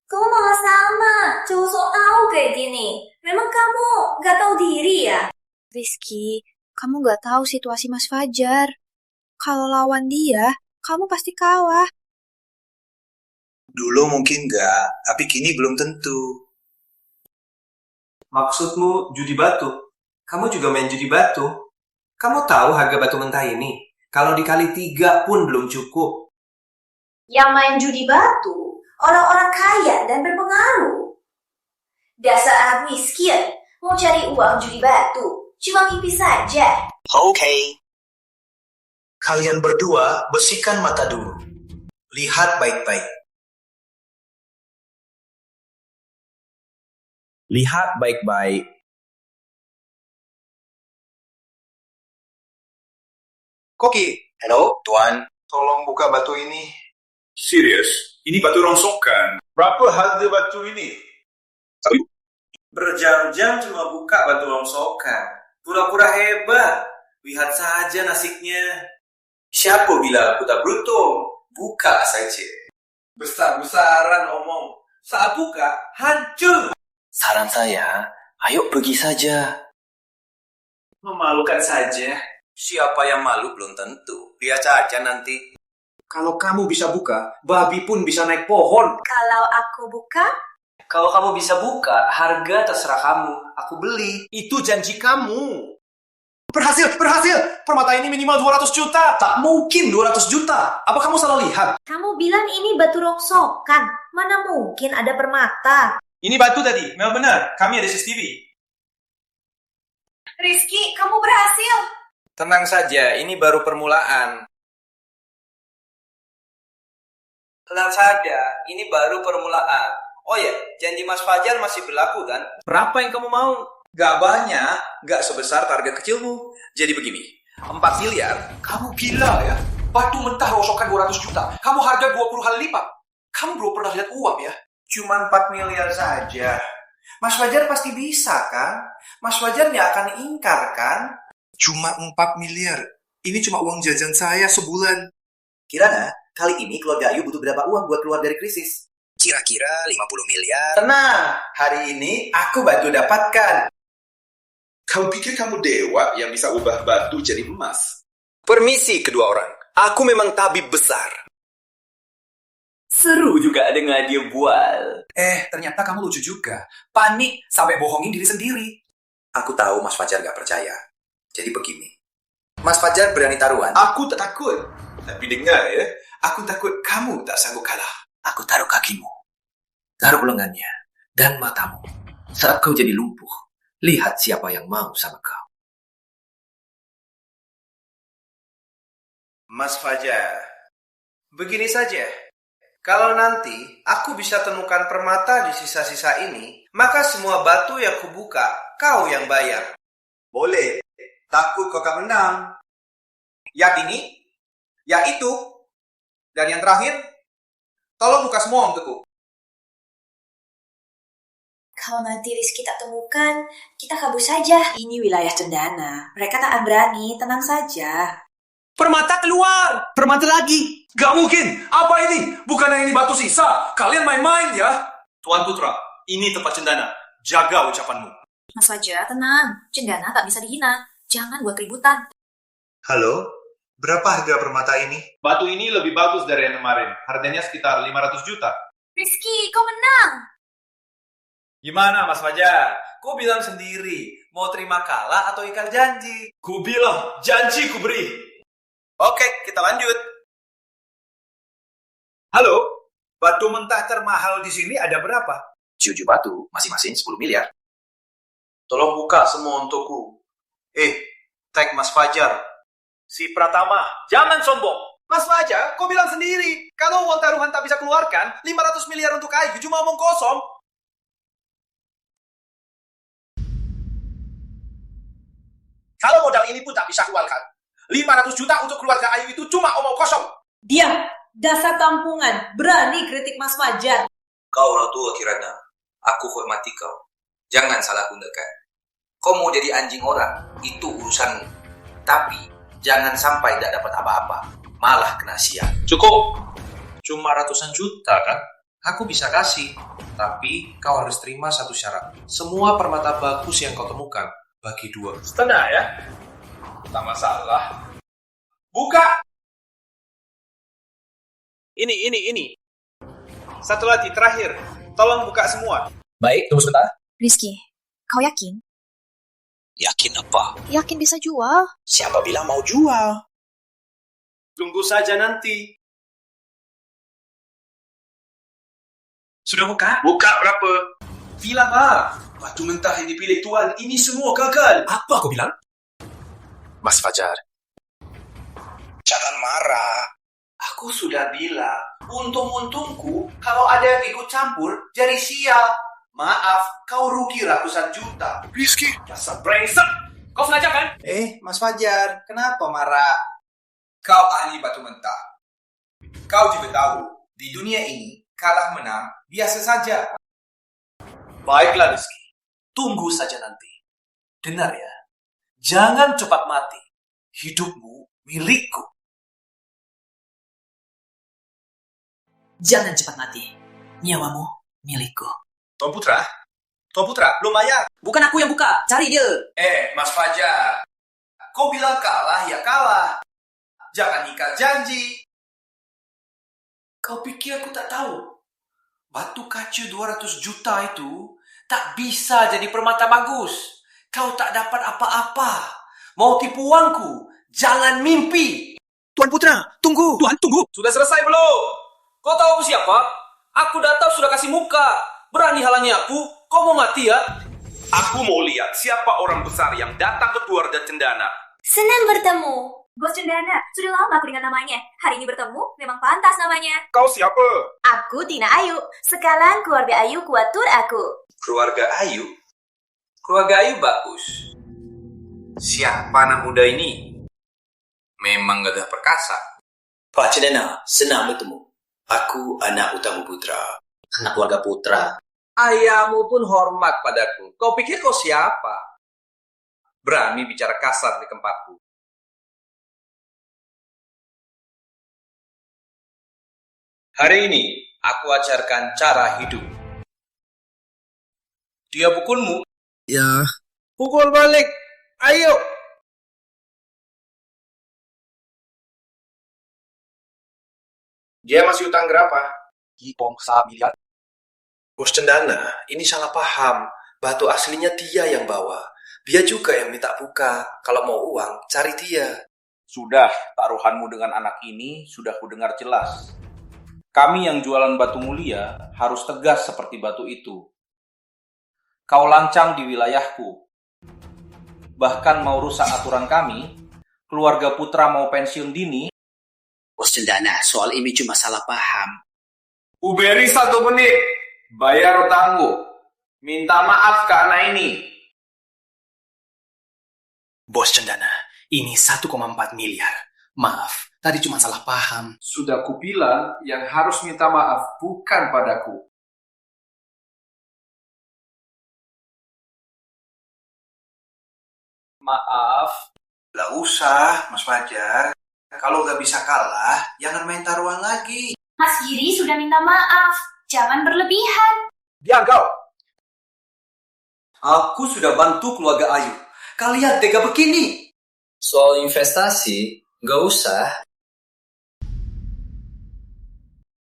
kamu malah sama. Cowok sok tahu kayak gini. Memang kamu gak tahu diri ya? Rizky, kamu gak tahu situasi Mas Fajar. Kalau lawan dia, kamu pasti kalah. Dulu mungkin nggak, tapi kini belum tentu. Maksudmu judi batu? Kamu juga main judi batu? Kamu tahu harga batu mentah ini? Kalau dikali 3 pun belum cukup. Yang main judi batu, orang-orang kaya dan berpengaruh. Dasar anak miskin, mau cari uang judi batu, cuma mimpi saja. Oke. Kalian berdua bersihkan mata dulu. Lihat baik-baik. Lihat baik-baik. Koki. Halo, Tuan. Tolong buka batu ini. Serius? Ini batu rongsokan. Berapa harga batu ini? Berjam-jam cuma buka batu rongsokan. Pura-pura hebat. Lihat saja nasibnya. Siapa bilang aku tak beruntung? Buka saja. Besar-besaran omong. Saat buka, hancur. Saran saya, ayo pergi saja. Memalukan saja. Siapa yang malu belum tentu. Lihat saja nanti. Kalau kamu bisa buka, babi pun bisa naik pohon. Kalau aku buka? Kalau kamu bisa buka, harga terserah kamu. Aku beli. Itu janji kamu. Berhasil. Permata ini minimal 200 juta. Tak mungkin 200 juta. Apa kamu salah lihat? Kamu bilang ini batu rongsokan. Mana mungkin ada permata? Ini batu tadi, memang benar. Kami ada CCTV. Rizky, kamu berhasil. Tenang saja, ini baru permulaan. Tenang saja, ini baru permulaan. Oh ya, janji Mas Fajar masih berlaku kan? Berapa yang kamu mau? Gak banyak, gak sebesar target kecilmu. Jadi begini, 4 miliar. Kamu gila ya? Batu mentah rongsokan 200 juta. Kamu harga 20 kali lipat. Kamu belum pernah lihat uang ya? Cuma 4 miliar saja. Mas Fajar pasti bisa kan? Mas Fajar nggak akan ingkar kan? Cuma 4 miliar. Ini cuma uang jajan saya sebulan. Kirana, kali ini keluarga Ayu butuh berapa uang buat keluar dari krisis? Kira-kira 50 miliar. Tenang, hari ini aku bantu dapatkan. Kau pikir kamu dewa yang bisa ubah batu jadi emas? Permisi kedua orang, aku memang tabib besar. Seru juga dengan dia bual. Ternyata kamu lucu juga. Panik sampai bohongin diri sendiri. Aku tahu Mas Fajar gak percaya. Jadi begini. Mas Fajar berani taruhan? Aku tak takut. Tapi dengar ya, aku takut kamu tak sanggup kalah. Aku taruh kakimu. Taruh lengannya. Dan matamu. Saat kau jadi lumpuh, lihat siapa yang mau sama kau. Mas Fajar, begini saja. Kalau nanti aku bisa temukan permata di sisa-sisa ini, maka semua batu yang kubuka, kau yang bayar. Boleh. Takut kau akan menang. Ya ini, ya itu, dan yang terakhir, tolong buka semua untukku. Kalau nanti Rizky tak temukan, kita kabur saja. Ini wilayah cendana. Mereka tak akan berani, tenang saja. Permata keluar! Permata lagi! Gak mungkin! Apa ini? Bukannya ini batu sisa? Kalian main-main ya? Tuan Putra, ini tempat cendana. Jaga ucapanmu. Mas Fajar, tenang. Cendana tak bisa dihina. Jangan buat keributan. Halo, berapa harga permata ini? Batu ini lebih bagus dari yang kemarin. Harganya sekitar 500 juta. Rizky, kau menang! Gimana Mas Fajar? Kau bilang sendiri, mau terima kalah atau ingkar janji? Ku bilang, janji ku beri. Oke, kita lanjut. Halo, batu mentah termahal di sini ada berapa? 7 batu, masing-masing 10 miliar. Tolong buka semua untukku. Tag Mas Fajar. Si Pratama, jangan sombong. Mas Fajar, kau bilang sendiri. Kalau uang taruhan tak bisa keluarkan, 500 miliar untuk Ayu cuma omong kosong. Kalau modal ini pun tak bisa keluarkan. 500 juta untuk keluarga Ayu itu cuma omong kosong. Diam, dasar kampungan, berani kritik Mas Fajar. Kau orang tua Kirana, aku hormati kau. Jangan salah gunakan. Kau mau jadi anjing orang, itu urusanmu. Tapi jangan sampai tidak dapat apa-apa, malah kena sial. Cukup. Cuma ratusan juta kan? Aku bisa kasih. Tapi kau harus terima satu syarat. Semua permata bagus yang kau temukan, bagi 2. Setengah ya? Tak masalah. Buka! Ini. Satu lagi, terakhir. Tolong buka semua. Baik, tunggu sebentar. Rizky, kau yakin? Yakin apa? Yakin bisa jual? Siapa bilang mau jual? Tunggu saja nanti. Sudah buka? Buka berapa? Bilang batu mentah yang dipilih Tuan, ini semua gagal. Apa aku bilang? Mas Fajar. Jangan marah. Aku sudah bilang, untung-untungku kalau ada yang ikut campur jadi sial. Maaf, kau rugi ratusan juta. Rizky, dasar brengsek. Kau sengaja kan? Mas Fajar, kenapa marah? Kau ahli batu mentah. Kau juga tahu, di dunia ini kalah menang biasa saja. Baiklah Rizky, Tunggu saja nanti. Dengar ya, jangan cepat mati. Hidupmu milikku. Jangan cepat mati. Nyawamu milikku. Tuan Putra, belum bayar. Bukan aku yang buka, cari dia. Mas Fajar, kau bilang kalah ya kalah. Jangan ikat janji. Kau pikir aku tak tahu? Batu kaca 200 juta itu tak bisa jadi permata bagus. Kau tak dapat apa-apa. Mau tipu uangku? Jangan mimpi. Tuan Putra, tunggu. Tuan, tunggu. Sudah selesai belum? Kau tahu aku siapa? Aku datang sudah kasih muka. Berani halangi aku? Kau mau mati ya? Aku mau lihat siapa orang besar yang datang ke keluarga Cendana. Senang bertemu. Bos Cendana, sudah lama aku dengar namanya. Hari ini bertemu, memang pantas namanya. Kau siapa? Aku Tina Ayu. Sekarang keluarga Ayu kuatur aku. Keluarga Ayu? Keluarga Ayu bagus. Siapa anak muda ini? Memang gagah perkasa. Pak Cendana, senang bertemu. Aku anak Utama Putra. Anak keluarga Putra. Ayahmu pun hormat padaku. Kau pikir kau siapa? Berani bicara kasar di tempatku. Hari ini, aku ajarkan cara hidup. Dia pukulmu? Ya. Pukul balik. Ayo. Dia masih utang berapa? Gipong 1 miliar. Bos Cendana, ini salah paham. Batu aslinya dia yang bawa. Dia juga yang minta buka. Kalau mau uang, cari dia. Sudah, taruhanmu dengan anak ini sudah kudengar jelas. Kami yang jualan batu mulia harus tegas seperti batu itu. Kau lancang di wilayahku. Bahkan mau rusak aturan kami, keluarga Putra mau pensiun dini. Bos Cendana, soal ini cuma salah paham. Uberi 1 menit. Bayar utangku. Minta maaf ke anak ini. Bos Cendana, ini 1,4 miliar. Maaf, tadi cuma salah paham. Sudah kubilang yang harus minta maaf bukan padaku. Maaf. Lah usah, Mas Fajar. Kalau nggak bisa kalah, jangan main taruhan lagi. Mas Giri sudah minta maaf. Jangan berlebihan. Diam kau. Aku sudah bantu keluarga Ayu. Kalian tega begini. Soal investasi, nggak usah.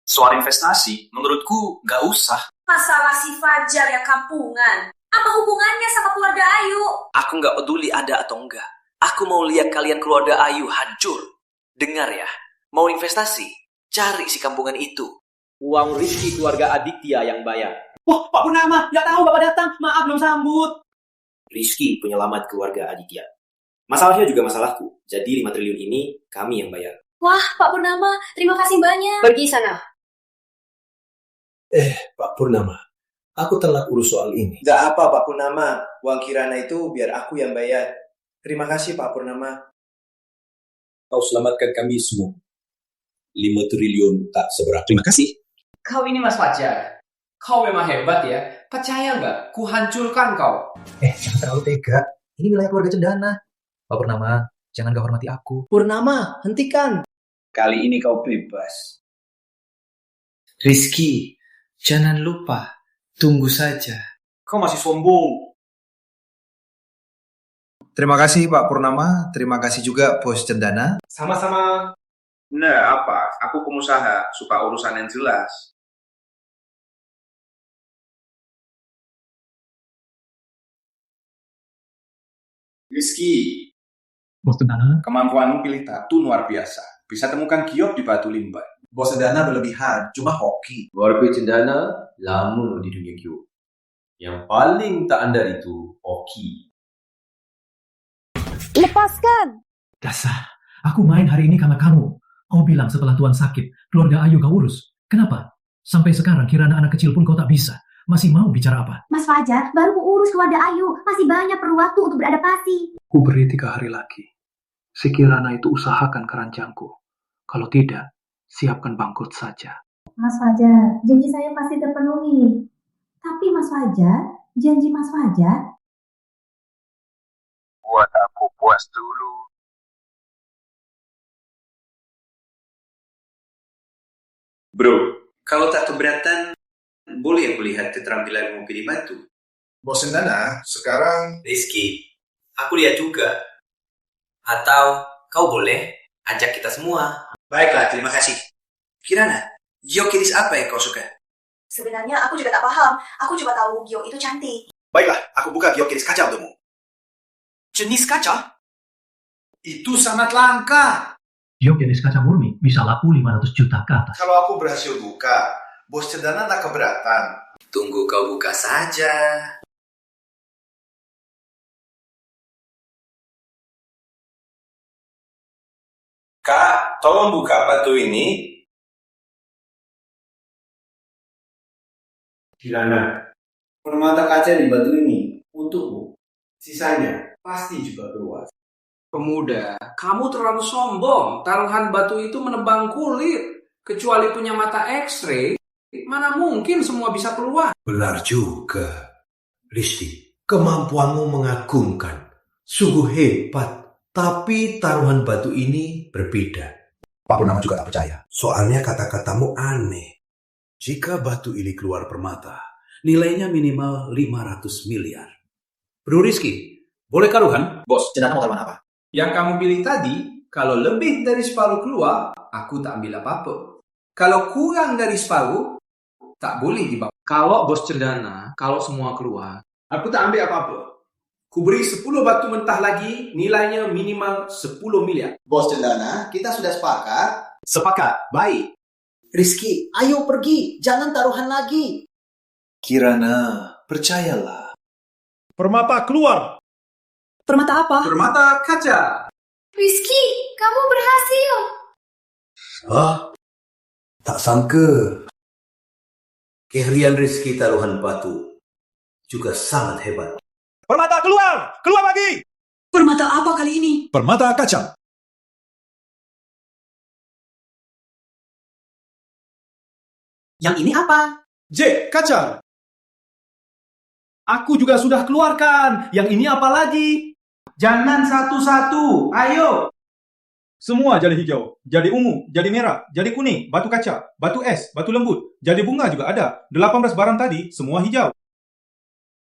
Soal investasi, menurutku nggak usah. Masalah si Fajar yang kampungan. Apa hubungannya sama keluarga Ayu? Aku nggak peduli ada atau enggak. Aku mau lihat kalian keluarga Ayu hancur. Dengar ya, mau investasi, cari si kampungan itu. Uang Rizky keluarga Aditya yang bayar. Wah, Pak Purnama, nggak tahu Bapak datang. Maaf, belum sambut. Rizky penyelamat keluarga Aditya. Masalahnya juga masalahku. Jadi 5 triliun ini kami yang bayar. Wah, Pak Purnama, terima kasih banyak. Pergi sana. Pak Purnama, aku telat urus soal ini. Nggak apa Pak Purnama, uang Kirana itu biar aku yang bayar. Terima kasih Pak Purnama. Kau selamatkan kami semua. 5 triliun tak seberapa. Terima kasih. Kau ini Mas Fajar. Kau memang hebat ya. Percaya nggak? Ku hancurkan kau. Jangan terlalu tega. Ini wilayah keluarga Cendana. Pak Purnama, jangan gak hormati aku. Purnama, hentikan. Kali ini kau bebas. Rizky, jangan lupa. Tunggu saja. Kau masih sombong. Terima kasih Pak Purnama, terima kasih juga Bos Cendana. Sama-sama. Nah, apa? Aku pengusaha, suka urusan yang jelas. Rizky, Bos Cendana. Kemampuanmu pilih tatu luar biasa. Bisa temukan giok di Batu Limban. Bos Cendana berlebihan, cuma hoki. Keluarga Cendana lama di dunia giok. Yang paling tak andal itu hoki. Lepaskan! Dasar, aku main hari ini karena kamu. Kau bilang setelah Tuan sakit, keluarga Ayu kau urus. Kenapa? Sampai sekarang kirana anak kecil pun kau tak bisa. Masih mau bicara apa? Mas Fajar, baru urus keluarga Ayu. Masih banyak perlu waktu untuk beradaptasi. Ku beri 3 hari lagi. Sekiranya itu usahakan keranjangku. Kalau tidak, siapkan bangkrut saja. Mas Fajar, janji saya pasti terpenuhi. Tapi Mas Fajar, janji Mas Fajar. Buat aku puas dulu. Bro, kalau tak keberatan, boleh aku lihat keterampilanmu pilih batu? Bos Cendana, sekarang... Rizky, aku lihat juga. Atau kau boleh ajak kita semua. Baiklah, terima kasih. Kirana, giok kiris apa yang kau suka? Sebenarnya aku juga tak paham. Aku cuma tahu giok itu cantik. Baiklah, aku buka giok kiris kaca untukmu. Jenis kaca? Itu sangat langka. Giok jenis kaca murni bisa laku 500 juta ke atas. Kalau aku berhasil buka, Bos Cendana tak keberatan. Tunggu kau buka saja. Kak, tolong buka batu ini. Kirana, permata kaca di batu ini untukmu. Sisanya pasti juga keluar. Pemuda, kamu terlalu sombong. Taruhan batu itu menebang kulit. Kecuali punya mata X-ray, mana mungkin semua bisa keluar? Benar juga. Rizky, kemampuanmu mengagumkan. Sungguh hebat. Tapi taruhan batu ini berbeda. Pak Purnama juga tak percaya. Soalnya kata-katamu aneh. Jika batu ini keluar permata, nilainya minimal 500 miliar. Bro Rizky, boleh taruhan? Bos, Cendana mau taruhan apa? Yang kamu pilih tadi, kalau lebih dari separuh keluar, aku tak ambil apa-apa. Kalau kurang dari separuh, tak boleh dibawa. Kalau Bos Cendana, kalau semua keluar, aku tak ambil apa-apa. Ku beri 10 batu mentah lagi, nilainya minimal 10 miliar. Bos Cendana, kita sudah sepakat. Sepakat, baik. Rizky, ayo pergi, jangan taruhan lagi. Kirana, percayalah. Permata keluar. Permata apa? Permata kaca. Rizky, kamu berhasil. Hah? Tak sangka. Keahlian Rizky taruhan batu juga sangat hebat. Permata keluar! Keluar lagi! Permata apa kali ini? Permata kaca. Yang ini apa? J, kaca. Aku juga sudah keluarkan. Yang ini apa lagi? Jangan satu-satu, ayo. Semua jadi hijau, jadi ungu, jadi merah, jadi kuning, batu kaca, batu es, batu lembut, jadi bunga juga ada. 18 barang tadi, semua hijau.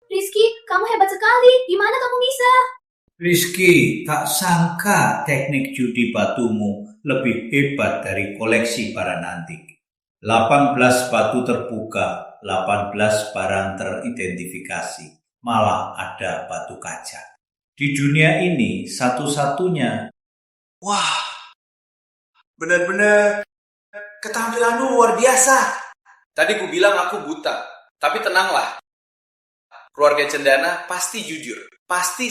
Rizky, kamu hebat sekali. Gimana kamu bisa? Rizky, tak sangka teknik judi batumu lebih hebat dari koleksi barang antik. 18 batu terbuka, 18 barang teridentifikasi, malah ada batu kaca. Di dunia ini satu-satunya. Wah, benar-benar ketampilanmu luar biasa. Tadi ku bilang aku buta, tapi tenanglah. Keluarga Cendana pasti jujur, pasti.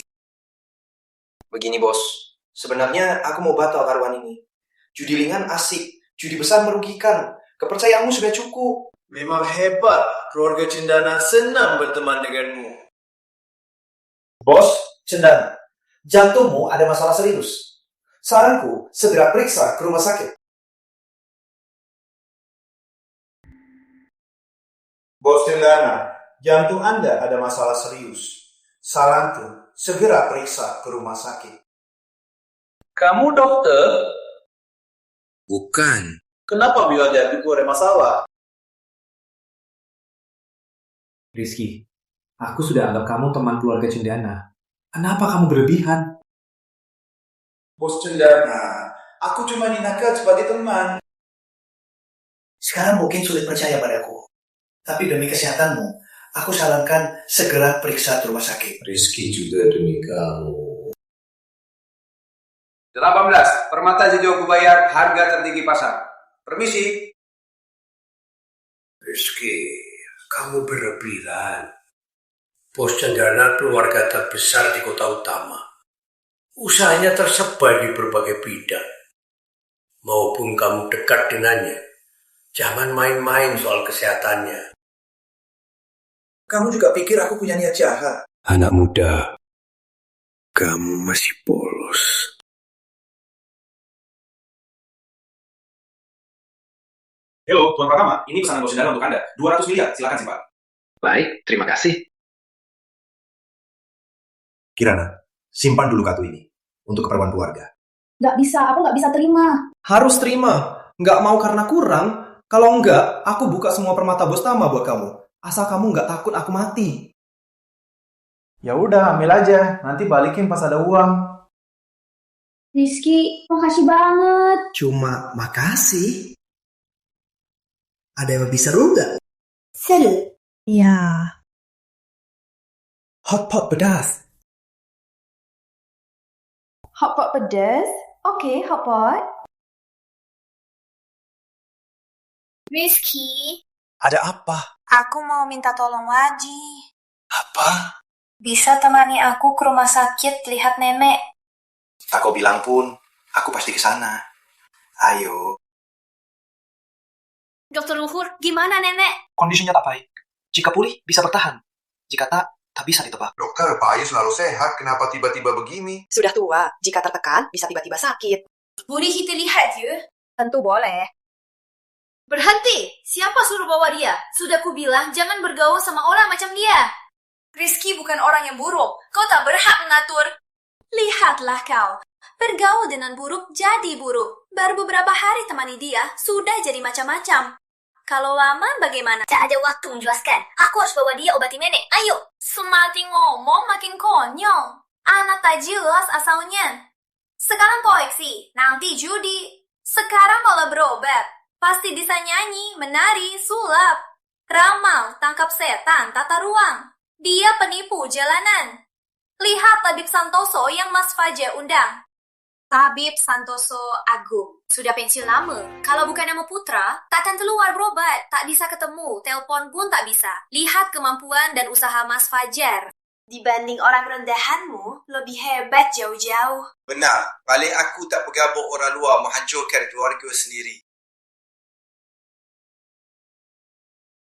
Begini bos, sebenarnya aku mau batal taruhan ini. Judi ringan asik, judi besar merugikan. Kepercayaanmu sudah cukup. Memang hebat, keluarga Cendana senang berteman denganmu. Bos, Cendana, jantungmu ada masalah serius. Saranku, segera periksa ke rumah sakit. Bos Cendana, jantung Anda ada masalah serius. Saranku, segera periksa ke rumah sakit. Kamu dokter? Bukan. Kenapa bilang jantungku ada masalah? Rizky, aku sudah anggap kamu teman keluarga Cendana. Kenapa kamu berlebihan? Bos Cendana, aku cuma dinakal sebagai teman. Sekarang mungkin sulit percaya padaku. Tapi demi kesehatanmu, aku sarankan segera periksa ke rumah sakit. Rizky juga demi kamu. 18. Permata jadi aku bayar harga tertinggi pasar. Permisi. Rizky, kamu berlebihan. Bos Cendana keluarga terbesar di kota utama. Usahanya tersebar di berbagai bidang. Maupun kamu dekat dengannya, jangan main-main soal kesehatannya. Kamu juga pikir aku punya niat jahat? Anak muda, kamu masih polos. Halo, Tuan Pratama. Ini pesanan Bos Cendana untuk Anda. 200 miliar, silakan simpan. Baik, terima kasih. Kirana, simpan dulu kartu ini untuk keperluan keluarga. Nggak bisa, aku nggak bisa terima. Harus terima. Nggak mau karena kurang. Kalau enggak, aku buka semua permata Bos Tama buat kamu. Asal kamu nggak takut aku mati. Ya udah, ambil aja. Nanti balikin pas ada uang. Rizky, makasih banget. Cuma makasih. Ada yang lebih seru nggak? Seru. Ya. Hotpot pedas. Hotpot pedas? Oke, hotpot. Rizky, Ada apa? aku mau minta tolong Waji. Apa? Bisa temani aku ke rumah sakit lihat nenek. Tak kau bilang pun, aku pasti ke sana. Ayo. Dokter Luhur, gimana nenek? Kondisinya tak baik. Jika pulih, bisa bertahan. Jika tak bisa ditebak. Dokter, Pak Ayu selalu sehat. Kenapa tiba-tiba begini? Sudah tua, jika tertekan bisa tiba-tiba sakit. Boleh kita lihat ya? Tentu boleh. Berhenti! Siapa suruh bawa dia? Sudah ku bilang jangan bergaul sama orang macam dia. Rizky bukan orang yang buruk. Kau tak berhak mengatur. Lihatlah kau. Bergaul dengan buruk jadi buruk. Baru beberapa hari temani dia, sudah jadi macam-macam. Kalau lama bagaimana? Tak ada waktu menjelaskan. Aku harus bawa dia obati nenek. Ayo! Semakin ngomong makin konyol. Anak tak jelas asalnya. Sekarang koleksi, nanti judi. Sekarang malah berobat. Pasti bisa nyanyi, menari, sulap. Ramal, tangkap setan, tata ruang. Dia penipu jalanan. Lihat Tabib Santoso yang Mas Fajar undang. Tabib Santoso Agung. Sudah pensiun lama. Kalau bukan nama putra, takkan keluar berobat. Tak bisa ketemu, telepon pun tak bisa. Lihat kemampuan dan usaha Mas Fajar. Dibanding orang rendahanmu, lebih hebat jauh-jauh. Benar, paling aku tak bergabung orang luar menghancurkan keluarga sendiri.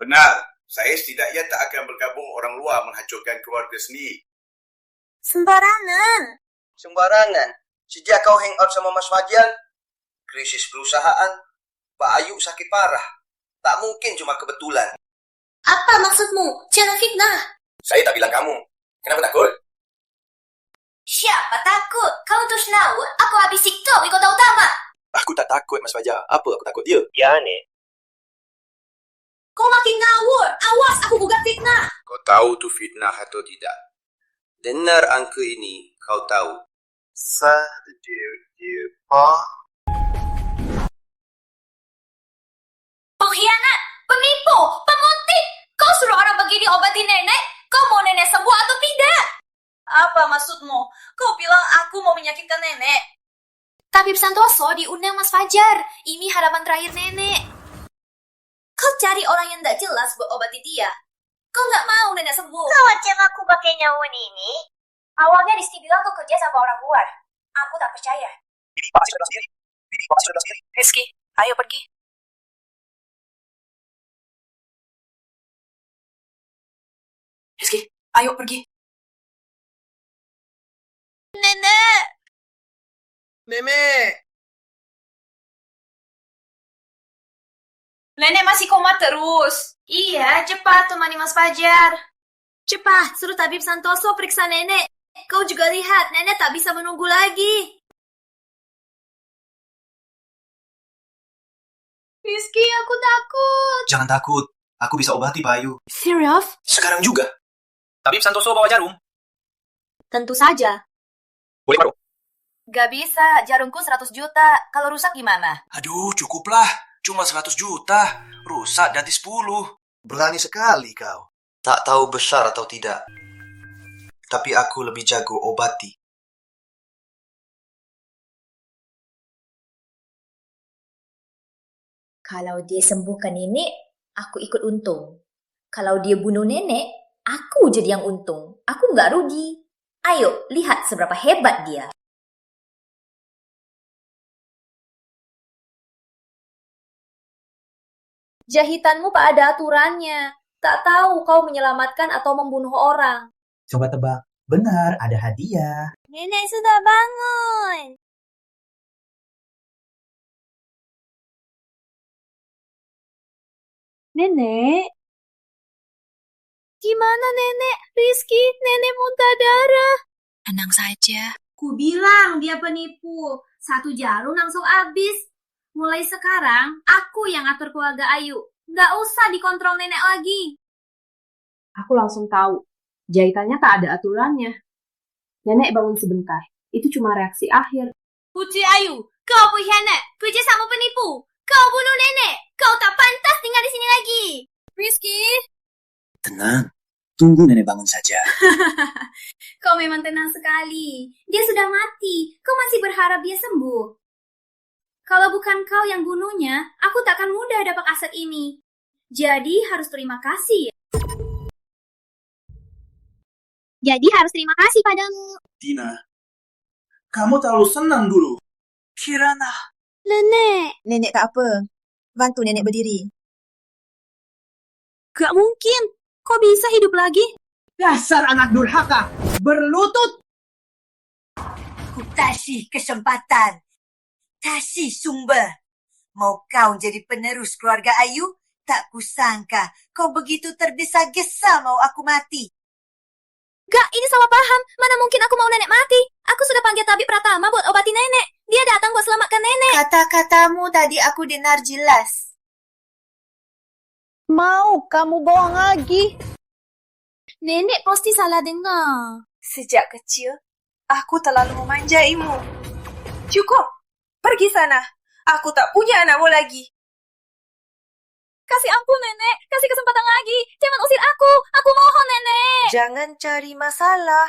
Benar, saya setidaknya tak akan bergabung orang luar menghancurkan keluarga sendiri. Sembarangan. Sembarangan. Sejak kau hang out sama Mas Fajar, krisis perusahaan, Pak Ayu sakit parah. Tak mungkin cuma kebetulan. Apa maksudmu? Jangan fitnah. Saya tak bilang kamu. Kenapa takut? Siapa takut? Kau terus laut, aku habis TikTok di kota utama. Aku tak takut, Mas Fajar. Apa aku takut dia? Ya, Nek. Kau makin ngawur. Awas, aku bukan fitnah. Kau tahu tu fitnah atau tidak? Dengar angka ini, kau tahu. Pengkhianat, penipu, penguntit. Kau suruh orang begini obati nenek? Kau mau nenek sembuh atau tidak? Apa maksudmu? Kau bilang aku mau menyakitkan nenek. Tabib Santoso diundang Mas Fajar. Ini harapan terakhir nenek. Kau cari orang yang tak jelas buat obati dia. Kau nggak mau nenek sembuh. Kau ajak aku pakai nyawa ini. Awalnya Rizky bilang kau kerja sama orang luar. Aku tak percaya. Bibi pasti sudah sendiri. Rizky, ayo pergi. Rizky, ayo pergi. Nenek. Nenek. Nenek masih koma terus. Iya, cepat temani Mas Fajar. Cepat, suruh Tabib Santoso periksa nenek. Kau juga lihat, nenek tak bisa menunggu lagi. Rizky, aku takut. Jangan takut, aku bisa obati Pak Ayu. Serius? Sekarang juga. Tabib Santoso bawa jarum. Tentu saja. Boleh Pak? Gak bisa, jarumku 100 juta. Kalau rusak gimana? Aduh, cukuplah. Cuma 100 juta. Rusak ganti 10. Berani sekali kau. Tak tahu besar atau tidak. Tapi aku lebih jago obati. Kalau dia sembuhkan nenek, aku ikut untung. Kalau dia bunuh nenek, aku jadi yang untung. Aku nggak rugi. Ayo, lihat seberapa hebat dia. Jahitanmu Pak ada aturannya. Tak tahu kau menyelamatkan atau membunuh orang. Coba tebak. Benar, ada hadiah. Nenek sudah bangun. Nenek? Gimana nenek? Rizky, nenek muntah darah. Tenang saja. Ku bilang dia penipu. 1 jarum langsung habis. Mulai sekarang, aku yang atur keluarga Ayu. Nggak usah dikontrol nenek lagi. Aku langsung tahu. Jahitannya tak ada aturannya. Nenek bangun sebentar. Itu cuma reaksi akhir. Putri Ayu, kau pengkhianat. Kerja sama penipu. Kau bunuh nenek. Kau tak pantas tinggal di sini lagi. Rizky. Tenang, tunggu nenek bangun saja. Kau memang tenang sekali. Dia sudah mati. Kau masih berharap dia sembuh. Kalau bukan kau yang bunuhnya, aku takkan mudah dapat aset ini. Jadi harus terima kasih. Padamu. Dina, kamu terlalu senang dulu. Kirana. Nenek. Nenek tak apa. Bantu nenek berdiri. Gak mungkin. Kok bisa hidup lagi? Dasar anak durhaka. Berlutut. Ku kasih kesempatan. Kasih sumber. Mau kau jadi penerus keluarga Ayu? Tak kusangka kau begitu tergesa-gesa mau aku mati. Gak, ini salah paham. Mana mungkin aku mau nenek mati? Aku sudah panggil tabib Pratama buat obati nenek. Dia datang buat selamatkan nenek. Kata-katamu tadi aku dengar jelas. Mau kamu bohong lagi? Nenek pasti salah dengar. Sejak kecil, aku terlalu memanjaimu. Cukup. Pergi sana. Aku tak punya anakmu lagi. Kasih ampun, nenek. Kasih kesempatan lagi. Jangan usir aku. Aku mohon, nenek. Jangan cari masalah.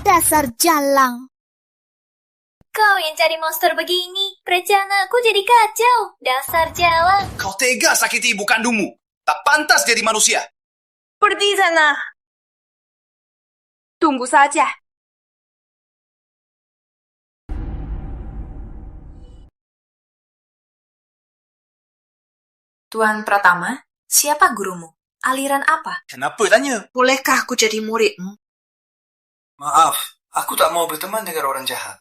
Dasar jalang. Kau yang cari monster begini. Rencanaku jadi kacau. Dasar jalang. Kau tega sakiti ibu kandungmu. Tak pantas jadi manusia. Pergi sana. Tunggu saja. Tuan Pratama, siapa gurumu? Aliran apa? Kenapa tanya? Bolehkah aku jadi muridmu? Maaf, aku tak mau berteman dengan orang jahat.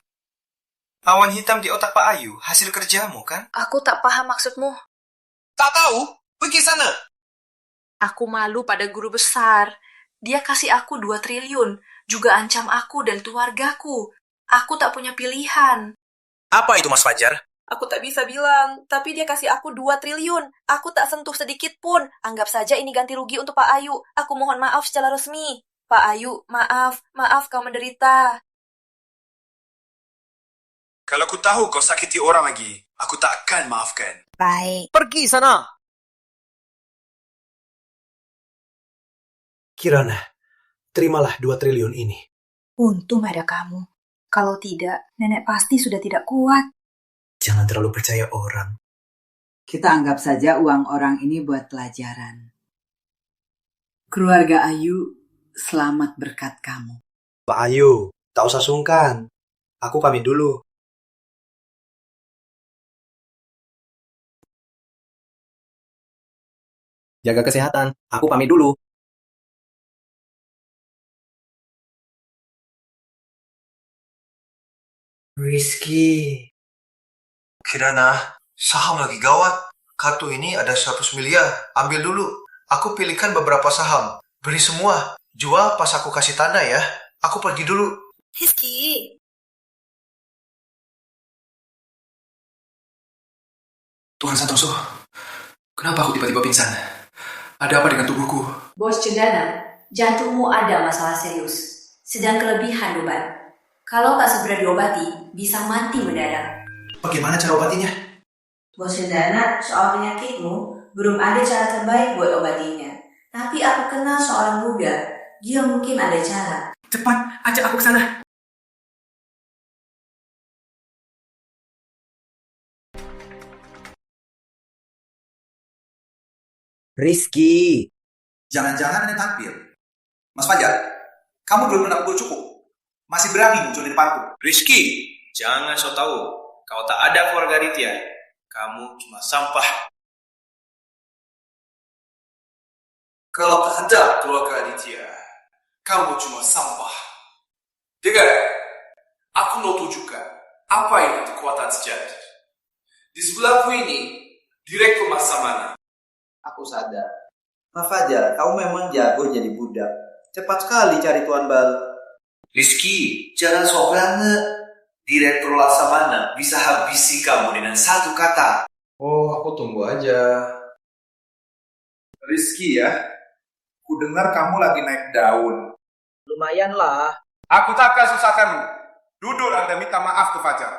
Awan hitam di otak Pak Ayu, hasil kerjamu kan? Aku tak paham maksudmu. Tak tahu? Pergi sana. Aku malu pada guru besar. Dia kasih aku 2 triliun. Juga ancam aku dan keluargaku. Aku tak punya pilihan. Apa itu Mas Fajar? Aku tak bisa bilang, tapi dia kasih aku 2 triliun. Aku tak sentuh sedikit pun. Anggap saja ini ganti rugi untuk Pak Ayu. Aku mohon maaf secara resmi. Pak Ayu, maaf. Maaf kau menderita. Kalau ku tahu kau sakiti orang lagi, aku tak akan maafkan. Baik. Pergi sana. Kirana, terimalah 2 triliun ini. Untung ada kamu. Kalau tidak, nenek pasti sudah tidak kuat. Jangan terlalu percaya orang. Kita anggap saja uang orang ini buat pelajaran. Keluarga Ayu selamat berkat kamu. Pak Ayu, tak usah sungkan. Aku pamit dulu. Jaga kesehatan. Aku pamit dulu. Rizky. Kirana, saham lagi gawat. Kartu ini ada 100 miliar. Ambil dulu. Aku pilihkan beberapa saham. Beli semua. Jual pas aku kasih tanda ya. Aku pergi dulu. Rizky. Tuan Santoso, kenapa aku tiba-tiba pingsan? Ada apa dengan tubuhku? Bos Cendana, jantungmu ada masalah serius. Sedang kelebihan obat. Kalau tak segera diobati, bisa mati mendadak. Bagaimana cara obatinya? Bos Cendana, soal penyakitmu, belum ada cara terbaik buat obatinya. Tapi aku kenal seorang muda, dia mungkin ada cara. Cepat, ajak aku ke sana. Rizky. Jangan-jangan Anda tampil. Mas Fajar, kamu belum pernah pukul cukup. Masih berani muncul di depanku. Rizky, jangan so tahu. Kau tak ada keluarga Ritya. Kamu cuma sampah. Kalau tak ada keluarga Aditya, kamu cuma sampah. Dengar, aku mau tunjukkan apa itu kekuatan sejati. Di sebelahku ini, Direktur Laksamana. Aku sadar. Mas Fajar, kau memang jago jadi budak. Cepat sekali cari tuan baru. Rizky, jangan sok banget. Direktur Laksamana bisa habisi kamu dengan satu kata. Oh, aku tunggu aja. Rizky ya, ku dengar kamu lagi naik daun. Lumayan lah. Aku tak akan susahkanmu. Duduk Anda minta maaf ke Fajar.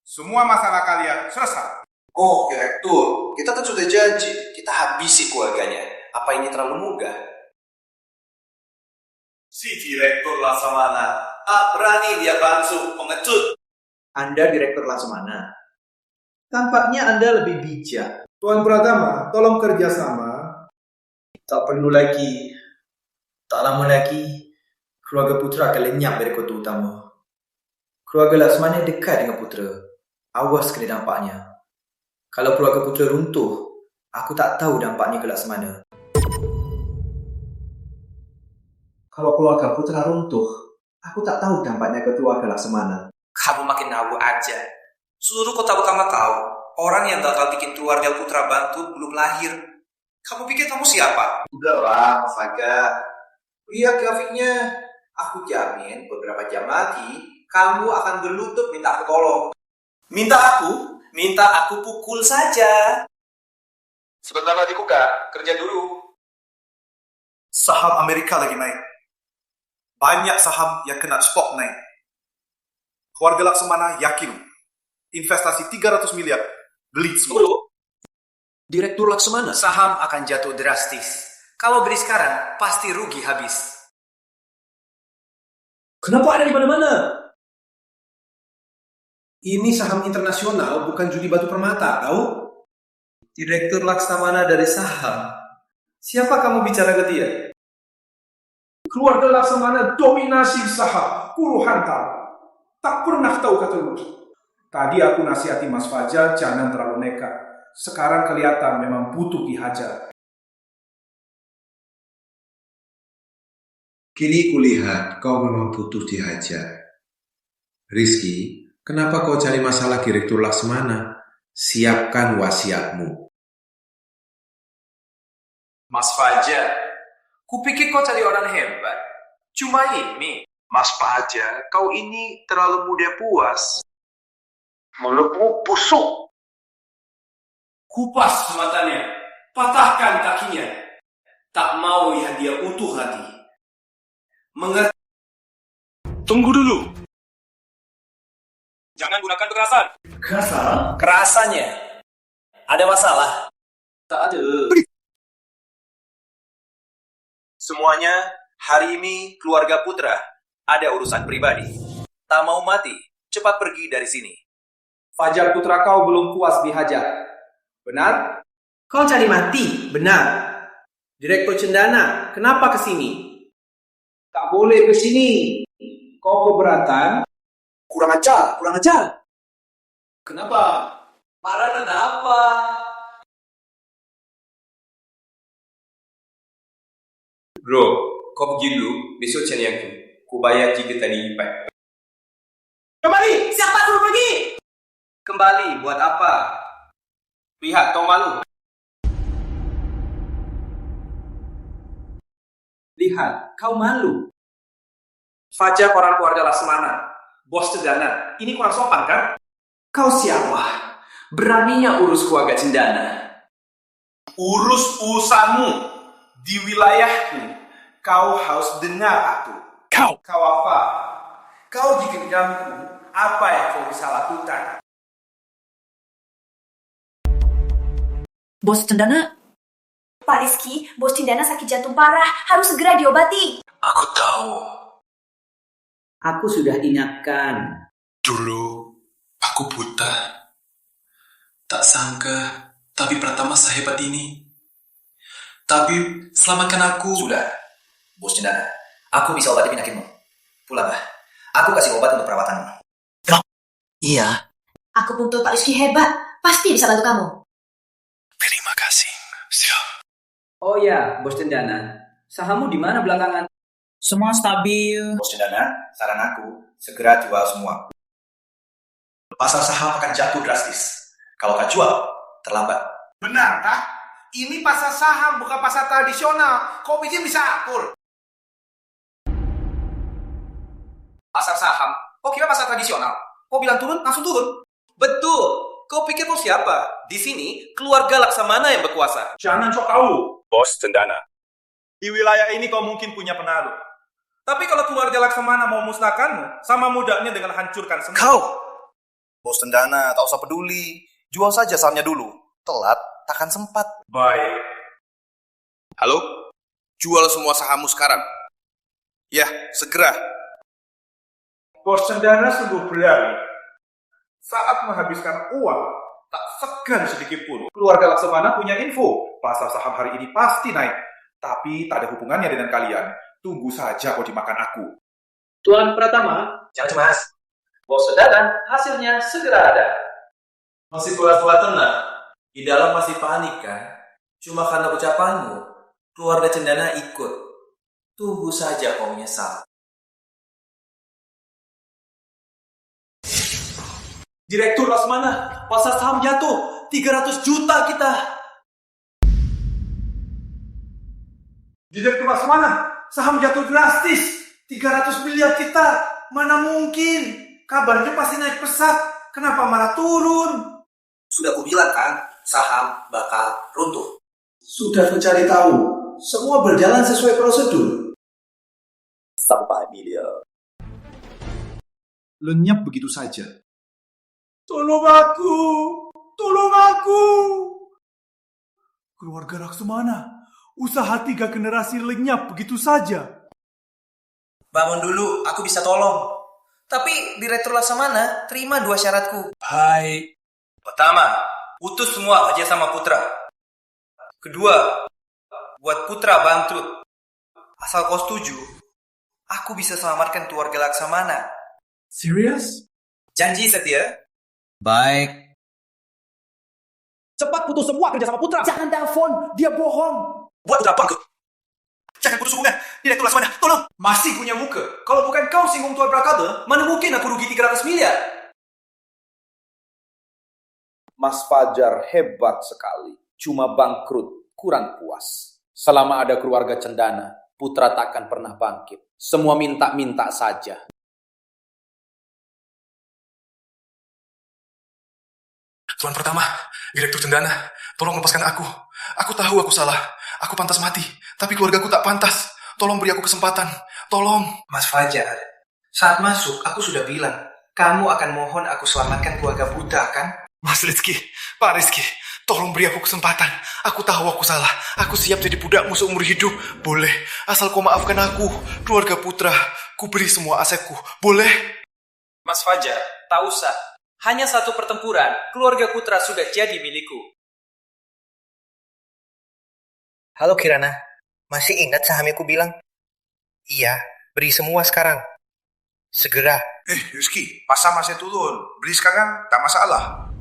Semua masalah kalian selesai. Oh, Direktur, kita kan sudah janji. Kita habisi keluarganya. Apa ini terlalu mudah? Si Direktur Laksamana, berani dia bangsu pengecut. Anda Direktur Laksamana. Tampaknya Anda lebih bijak. Tuan Pratama, tolong kerjasama. Tak perlu lagi. Tak lama lagi, keluarga Putra akan lenyap dari kota utama. Keluarga Laksamana dekat dengan Putra. Awas kena dampaknya. Kalau keluarga Putra runtuh, aku tak tahu dampaknya ke Laksamana. Kalau keluarga Putra runtuh, aku tak tahu dampaknya ke keluarga Laksamana. Kamu makin ngawur aja. Seluruh kota utama tahu, orang yang bakal bikin keluarga Putra bangkrut belum lahir. Kamu pikir kamu siapa? Udahlah, Mas Fajar. Lihat grafiknya. Aku jamin beberapa jam lagi, kamu akan berlutut minta aku tolong. Minta aku? Minta aku pukul saja. Sebentar lagi Kak, kerja dulu. Saham Amerika lagi naik. Banyak saham yang kena spot naik. Keluarga Laksamana yakin. Investasi 300 miliar. Beli semua. Direktur Laksamana. Saham akan jatuh drastis. Kalau beli sekarang, pasti rugi habis. Kenapa ada di mana-mana? Ini saham internasional, bukan judi batu permata, tahu? Direktur Laksamana dari saham. Siapa kamu bicara ke dia? Keluarga Laksamana dominasi saham puluhan tahun. Tak pernah tahu kata rugi. Tadi aku nasihati Mas Fajar jangan terlalu nekat. Sekarang kelihatan memang butuh dihajar. Kini kulihat kau memang butuh dihajar. Rizky, kenapa kau cari masalah Direktur Laksamana? Siapkan wasiatmu. Mas Fajar, kupikir kau cari orang hebat. Cuma ini. Mas Fajar, kau ini terlalu mudah puas. Mulutmu busuk. Kupas matanya, patahkan kakinya. Tak mau lihat dia utuh hati. Mengerti? Tunggu dulu. Jangan gunakan kekerasan. Kekerasan? Kerasannya. Ada masalah? Tak ada. Semuanya, hari ini keluarga Putra ada urusan pribadi. Tak mau mati, cepat pergi dari sini. Fajar putra kau belum puas dihajar. Benar? Kau cari mati? Benar. Direktur Cendana, kenapa ke sini? Tak boleh ke sini. Kau keberatan? Kurang ajar, kurang ajar. Kenapa? Marah kenapa? Bro, kau pergi dulu, besok cari aku. Ku bayar 3 kali lipat. Kembali! Siapa suruh Kembali buat apa? Lihat kau malu. Lihat, kau malu. Fajar orang keluarga Laksamana, bos Cendana. Ini kurang sopan kan? Kau siapa? Beraninya urus keluarga Cendana. Urus urusanmu di wilayahku. Kau harus dengar aku. Kau apa? Kau di genggamku. Apa yang kau bisa lakukan? Bos Cendana. Pak Rizky, Bos Cendana sakit jantung parah, harus segera diobati. Aku tahu. Aku sudah ingatkan. Dulu, aku buta. Tak sangka, tapi Pratama sehebat ini. Tapi, selamatkan aku. Sudah, Bos Cendana. Aku bisa obati penyakitmu. Pulanglah. Aku kasih obat untuk perawatanmu. Iya. Aku pun Pak Rizky hebat, pasti bisa bantu kamu. Terima kasih. Siap. Oh ya, Bos Cendana. Sahammu di mana belakangan? Semua stabil. Bos Cendana, saran aku, segera jual semua. Pasar saham akan jatuh drastis. Kalau kau jual, terlambat. Benar, kah? Ini pasar saham, bukan pasar tradisional. Kau pikir bisa akur? Pasar saham? Kau kira pasar tradisional? Kau bilang turun, langsung turun? Betul. Kau pikir kau siapa? Di sini, keluarga Laksamana yang berkuasa. Jangan sok tahu, Bos Cendana. Di wilayah ini kau mungkin punya pengaruh. Tapi kalau keluarga Laksamana mau musnahkanmu, sama mudahnya dengan hancurkan semua. Kau! Bos Cendana, tak usah peduli. Jual saja sahamnya dulu. Telat, takkan sempat. Baik. Halo? Jual semua sahammu sekarang. Ya, segera. Bos Cendana sungguh berani. Saat menghabiskan uang, tak segan sedikit pun. Keluarga Laksamana punya info. Pasar saham hari ini pasti naik. Tapi tak ada hubungannya dengan kalian. Tunggu saja kau dimakan aku. Tuan Pratama, Jangan cemas. Bos Cendana, hasilnya segera ada. Masih pura-pura tenang. Di dalam masih panik kan? Cuma karena ucapanmu, keluarga Cendana ikut. Tunggu saja kau menyesal. Direktur Laksamana, pasar saham jatuh. 300 juta kita. Direktur Laksamana, saham jatuh drastis. 300 miliar kita. Mana mungkin? Kabarnya pasti naik pesat. Kenapa malah turun? Sudah kubilang kan, saham bakal runtuh. Sudah mencari tahu. Semua berjalan sesuai prosedur. Sampai miliar. Lenyap begitu saja. Tolong aku! Tolong aku! Keluarga Laksamana, usaha 3 generasi lenyap begitu saja. Bangun dulu, aku bisa tolong. Tapi Direktur Laksamana terima 2 syaratku. Baik. Pertama, putus semua kerja sama Putra. Kedua, buat Putra bangkrut. Asal kau setuju, aku bisa selamatkan keluarga Laksamana. Serius? Janji setia? Baik. cepat putus semua kerja sama Putra. Jangan telepon, dia bohong. Buat Putra bangkrut. Jangan putus hubungan. Direktur Laksamana, tolong. Masih punya muka. Kalau bukan kau singgung Tuan Prakata, mana mungkin aku rugi 300 miliar? Mas Fajar hebat sekali. Cuma bangkrut, kurang puas. Selama ada keluarga Cendana, Putra takkan pernah bangkit. Semua minta-minta saja. Tuan pertama, Direktur Cendana, tolong lepaskan aku. Aku tahu aku salah. Aku pantas mati, tapi keluargaku tak pantas. Tolong beri aku kesempatan. Tolong. Mas Fajar, saat masuk aku sudah bilang, kamu akan mohon aku selamatkan keluarga Putra, kan? Mas Rizky, Pak Rizky, tolong beri aku kesempatan. Aku tahu aku salah. Aku siap jadi budakmu seumur hidup. Boleh, asal kau maafkan aku. Keluarga Putra, ku beri semua asetku. Boleh? Mas Fajar, tak usah. Hanya satu pertempuran, keluarga Putra sudah jadi milikku. Halo Kirana, masih ingat saham yang ku bilang? Iya, beri semua sekarang. Segera. Rizky, pasar masih turun. Beli sekarang, tak masalah.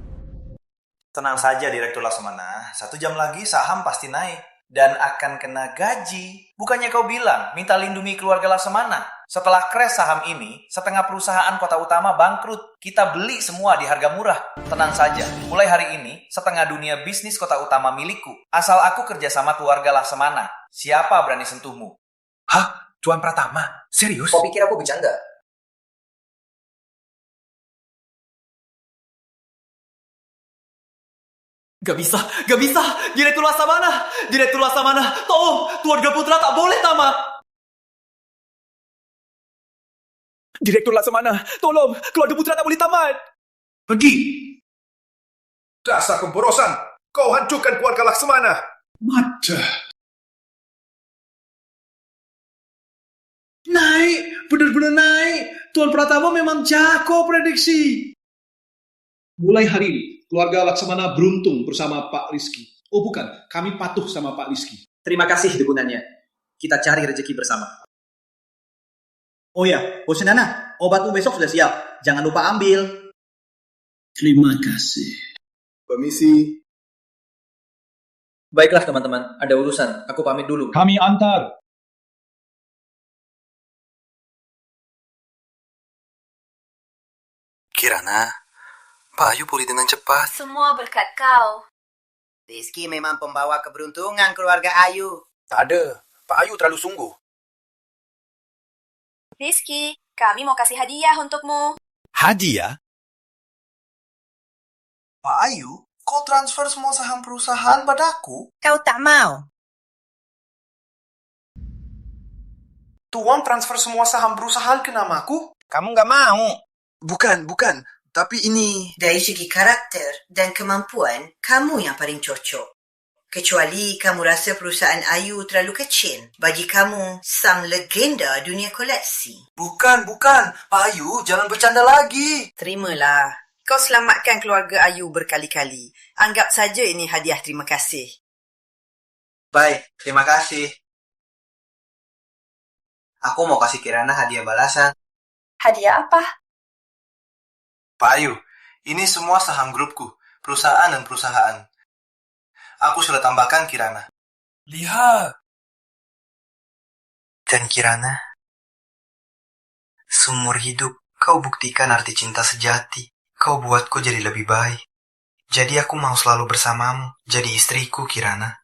Tenang saja Direktur Laksamana, 1 jam lagi saham pasti naik. Dan akan kena gaji. Bukannya kau bilang, minta lindungi keluarga Laksamana. Setelah crash saham ini, setengah perusahaan kota utama bangkrut. Kita beli semua di harga murah. Tenang saja, mulai hari ini, setengah dunia bisnis kota utama milikku. Asal aku kerja sama keluarga Laksamana. Siapa berani sentuhmu? Hah? Tuan Pratama? Serius? Kau pikir aku bercanda? Gak bisa. Direktur Laksamana, tolong, keluarga Putra tak boleh tamat. Direktur Laksamana, tolong, keluarga Putra tak boleh tamat. Pergi! Dasar pemborosan! Kau hancurkan keluarga Laksamana! Mata. Naik, benar-benar naik. Tuan Pratama memang jago prediksi. Mulai hari ini, keluarga Laksamana beruntung bersama Pak Rizky. Oh bukan, kami patuh sama Pak Rizky. Terima kasih dukungannya. Kita cari rezeki bersama. Oh ya, Bos Nana, obatmu besok sudah siap. Jangan lupa ambil. Terima kasih. Permisi. Baiklah teman-teman, ada urusan. Aku pamit dulu. Kami antar. Kirana, Pak Ayu pulih dengan cepat. Semua berkat kau. Rizky memang pembawa keberuntungan keluarga Ayu. Tak ada, Pak Ayu terlalu sungguh. Rizky, kami mau kasih hadiah untukmu. Hadiah? Pak Ayu, kau transfer semua saham perusahaan padaku? Kau tak mau? Tuan transfer semua saham perusahaan ke namaku? Kamu nggak mau? Bukan. Tapi ini... Dari segi karakter dan kemampuan, kamu yang paling cocok. Kecuali kamu rasa perusahaan Ayu terlalu kecil bagi kamu sang legenda dunia koleksi. Bukan. Pak Ayu, jangan bercanda lagi. Terimalah. Kau selamatkan keluarga Ayu berkali-kali. Anggap saja ini hadiah terima kasih. Baik, terima kasih. Aku mau kasih Kirana hadiah balasan. Hadiah apa? Pak Ayu, ini semua saham grupku, perusahaan dan perusahaan. Aku sudah tambahkan Kirana. Lihat. Dan Kirana, seumur hidup kau buktikan arti cinta sejati. Kau buatku jadi lebih baik. Jadi aku mau selalu bersamamu, jadi istriku, Kirana.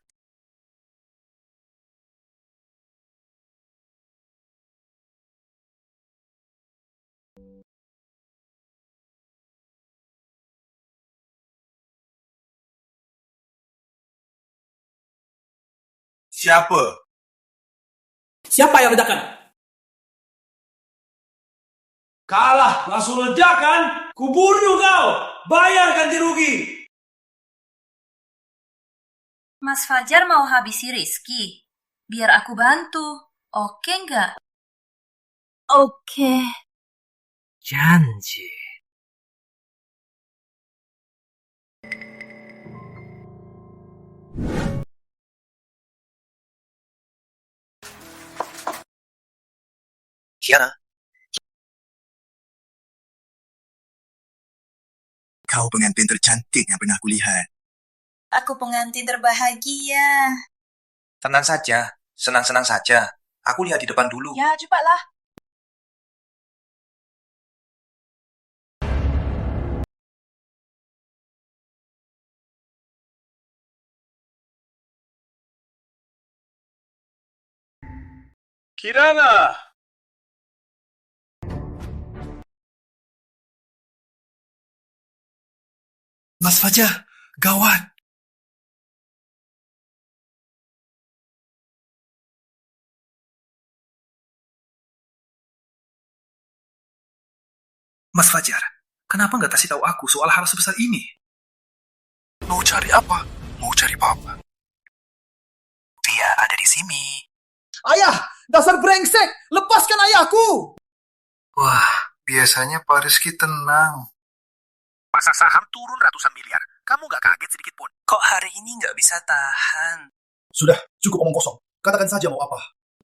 Siapa yang ledakan? Kalah, langsung ledakan. Kubunuh kau. Bayar ganti rugi. Mas Fajar mau habisi Rizky. Biar aku bantu. Oke nggak? Oke. Janji. Kiara, kau pengantin tercantik yang pernah kulihat. Aku pengantin terbahagia. Tenang saja, senang-senang saja. Aku lihat di depan dulu. Ya, cepatlah. Kirana! Mas Fajar, gawat. Mas Fajar, kenapa nggak kasih tahu aku soal hal sebesar ini? Mau cari apa? Mau cari papa? Dia ada di sini. Ayah! Dasar brengsek! Lepaskan ayahku! Wah, biasanya Pak Rizky tenang. Pasar saham turun ratusan miliar. Kamu nggak kaget sedikit pun? Kok hari ini nggak bisa tahan? Sudah, cukup omong kosong. Katakan saja mau apa.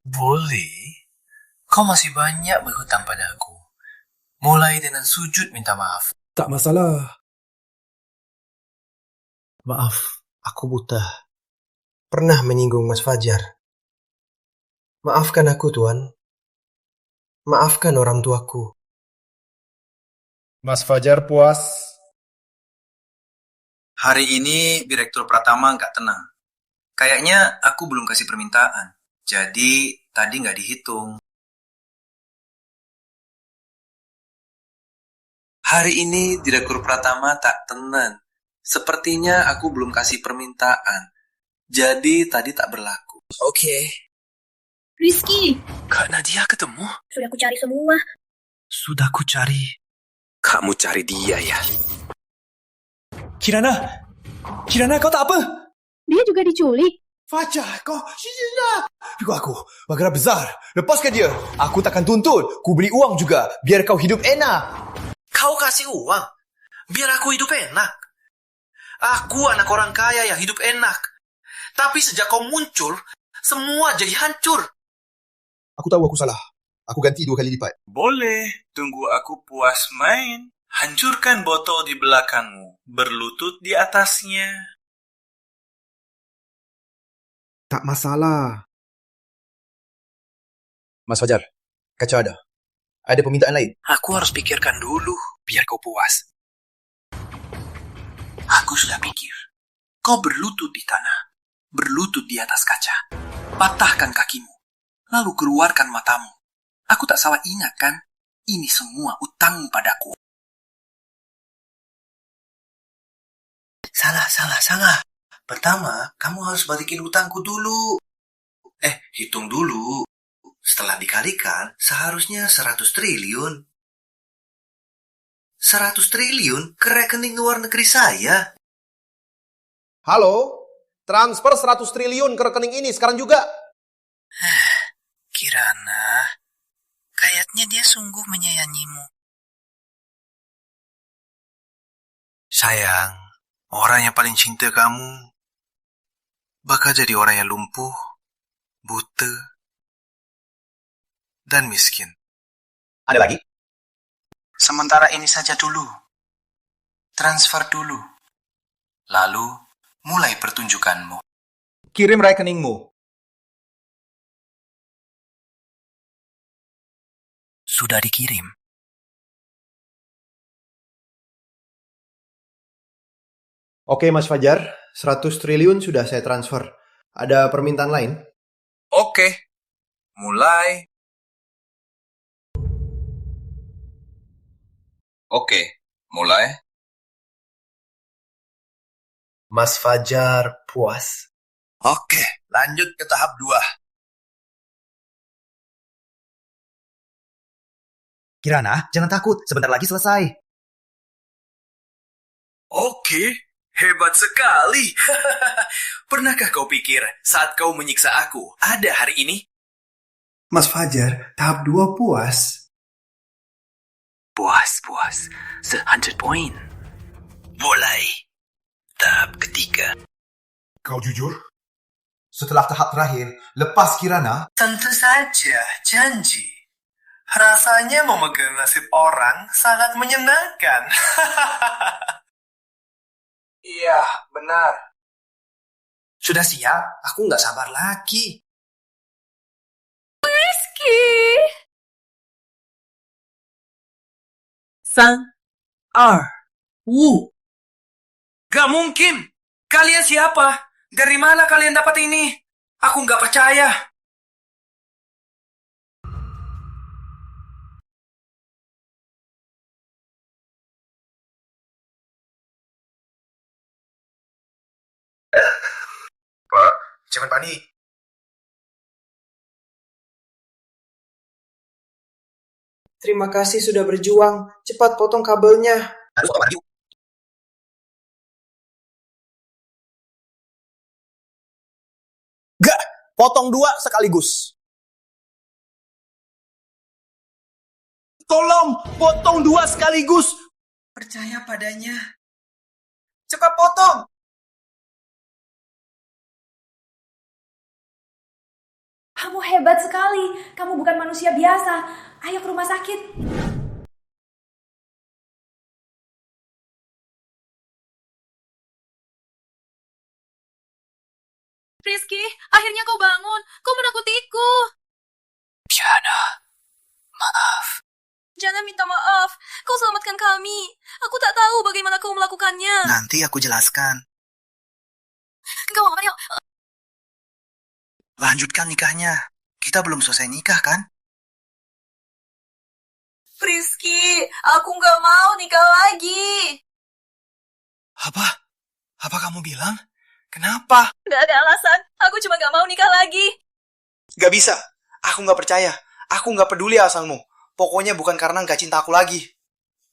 Boleh. Kau masih banyak berhutang padaku. Mulai dengan sujud minta maaf. Tak masalah. Maaf, aku buta. Pernah menyinggung Mas Fajar. Maafkan aku, Tuan. Maafkan orang tuaku. Mas Fajar puas? Hari ini Direktur Pratama nggak tenang. Kayaknya aku belum kasih permintaan. Jadi tadi nggak dihitung. Hari ini Direktur Pratama tak tenang. Sepertinya aku belum kasih permintaan. Jadi tadi tak berlaku. Oke. Rizky, Kak Nadia ketemu? sudah aku cari semua. Sudah ku cari. Kamu cari dia ya? Kirana! Kirana, kau tak apa? Dia juga diculik. Fajar, kau... Ikut aku. Bagara besar. Lepaskan dia. Aku takkan tuntut. Ku beri uang juga. Biar kau hidup enak. Kau kasih uang? Biar aku hidup enak? Aku anak orang kaya yang hidup enak. Tapi sejak kau muncul, semua jadi hancur. Aku tahu aku salah. Aku ganti 2 kali lipat. Boleh, tunggu aku puas main. Hancurkan botol di belakangmu, berlutut di atasnya. Tak masalah. Mas Fajar, kaca ada. Ada permintaan lain? Aku harus pikirkan dulu, biar kau puas. Aku sudah pikir. Kau berlutut di tanah, berlutut di atas kaca. Patahkan kakimu, lalu keluarkan matamu. Aku tak salah ingat kan? Ini semua utangmu padaku. Salah. Pertama, kamu harus balikin utangku dulu. Hitung dulu. Setelah dikalikan, seharusnya 100 triliun. 100 triliun ke rekening luar negeri saya. Halo? Transfer 100 triliun ke rekening ini sekarang juga. Kirana, kayaknya dia sungguh menyayangimu. Sayang, orang yang paling cinta kamu bakal jadi orang yang lumpuh, buta, dan miskin. Ada lagi? Sementara ini saja dulu. Transfer dulu. Lalu, mulai pertunjukanmu. Kirim rekeningmu. Sudah dikirim. Oke, Mas Fajar. 100 triliun sudah saya transfer. Ada permintaan lain? Oke, mulai. Mas Fajar puas. Oke, lanjut ke tahap 2. Kirana, jangan takut. Sebentar lagi selesai. Oke, hebat sekali. Pernahkah kau pikir saat kau menyiksa aku ada hari ini? Mas Fajar, tahap 2 puas. Puas. 100 poin. Mulai. Tahap ketiga. Kau jujur? Setelah tahap terakhir, lepas Kirana, Tentu saja, janji. Rasanya memegang nasib orang sangat menyenangkan. Iya, benar. Sudah siap? Aku nggak sabar lagi. Rizky! 3, 2, 1. Gak mungkin! Kalian siapa? Dari mana kalian dapat ini? Aku nggak percaya. Pak, jangan panik. Terima kasih sudah berjuang. Cepat potong kabelnya. Harus potong lagi. Gak, potong 2 sekaligus. Tolong, potong 2 sekaligus. Percaya padanya. Cepat potong. Kamu hebat sekali. Kamu bukan manusia biasa. Ayo ke rumah sakit. Rizky, akhirnya kau bangun. Kau menakutiku. Piana, maaf. selamatkan kami. Aku tak tahu bagaimana kau melakukannya. Nanti aku jelaskan. Kau Mario. Lanjutkan nikahnya. Kita belum selesai nikah, kan? Rizky, aku nggak mau nikah lagi. Apa? Apa kamu bilang? Kenapa? Nggak ada alasan. Aku cuma nggak mau nikah lagi. Gak bisa. Aku nggak percaya. Aku nggak peduli asalmu. Pokoknya bukan karena nggak cinta aku lagi.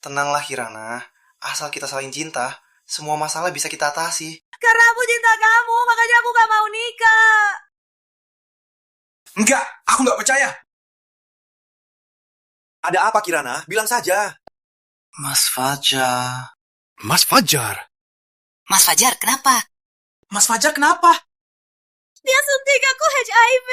Tenanglah Kirana. Asal kita saling cinta, semua masalah bisa kita atasi. Karena aku cinta kamu, makanya aku nggak mau nikah. Enggak, aku nggak percaya. Ada apa Kirana? Bilang saja. Mas Fajar. Mas Fajar? Mas Fajar, kenapa? Mas Fajar kenapa? Dia suntik aku HIV.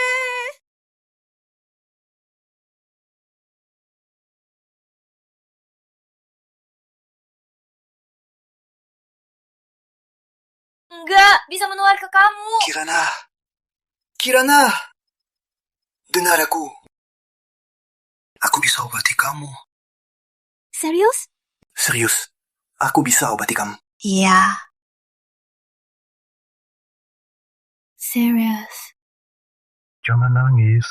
Enggak, bisa menular ke kamu. Kirana. Dengar aku. Aku bisa obati kamu. Serius? Serius. Aku bisa obati kamu. Iya. Serius. Jangan nangis.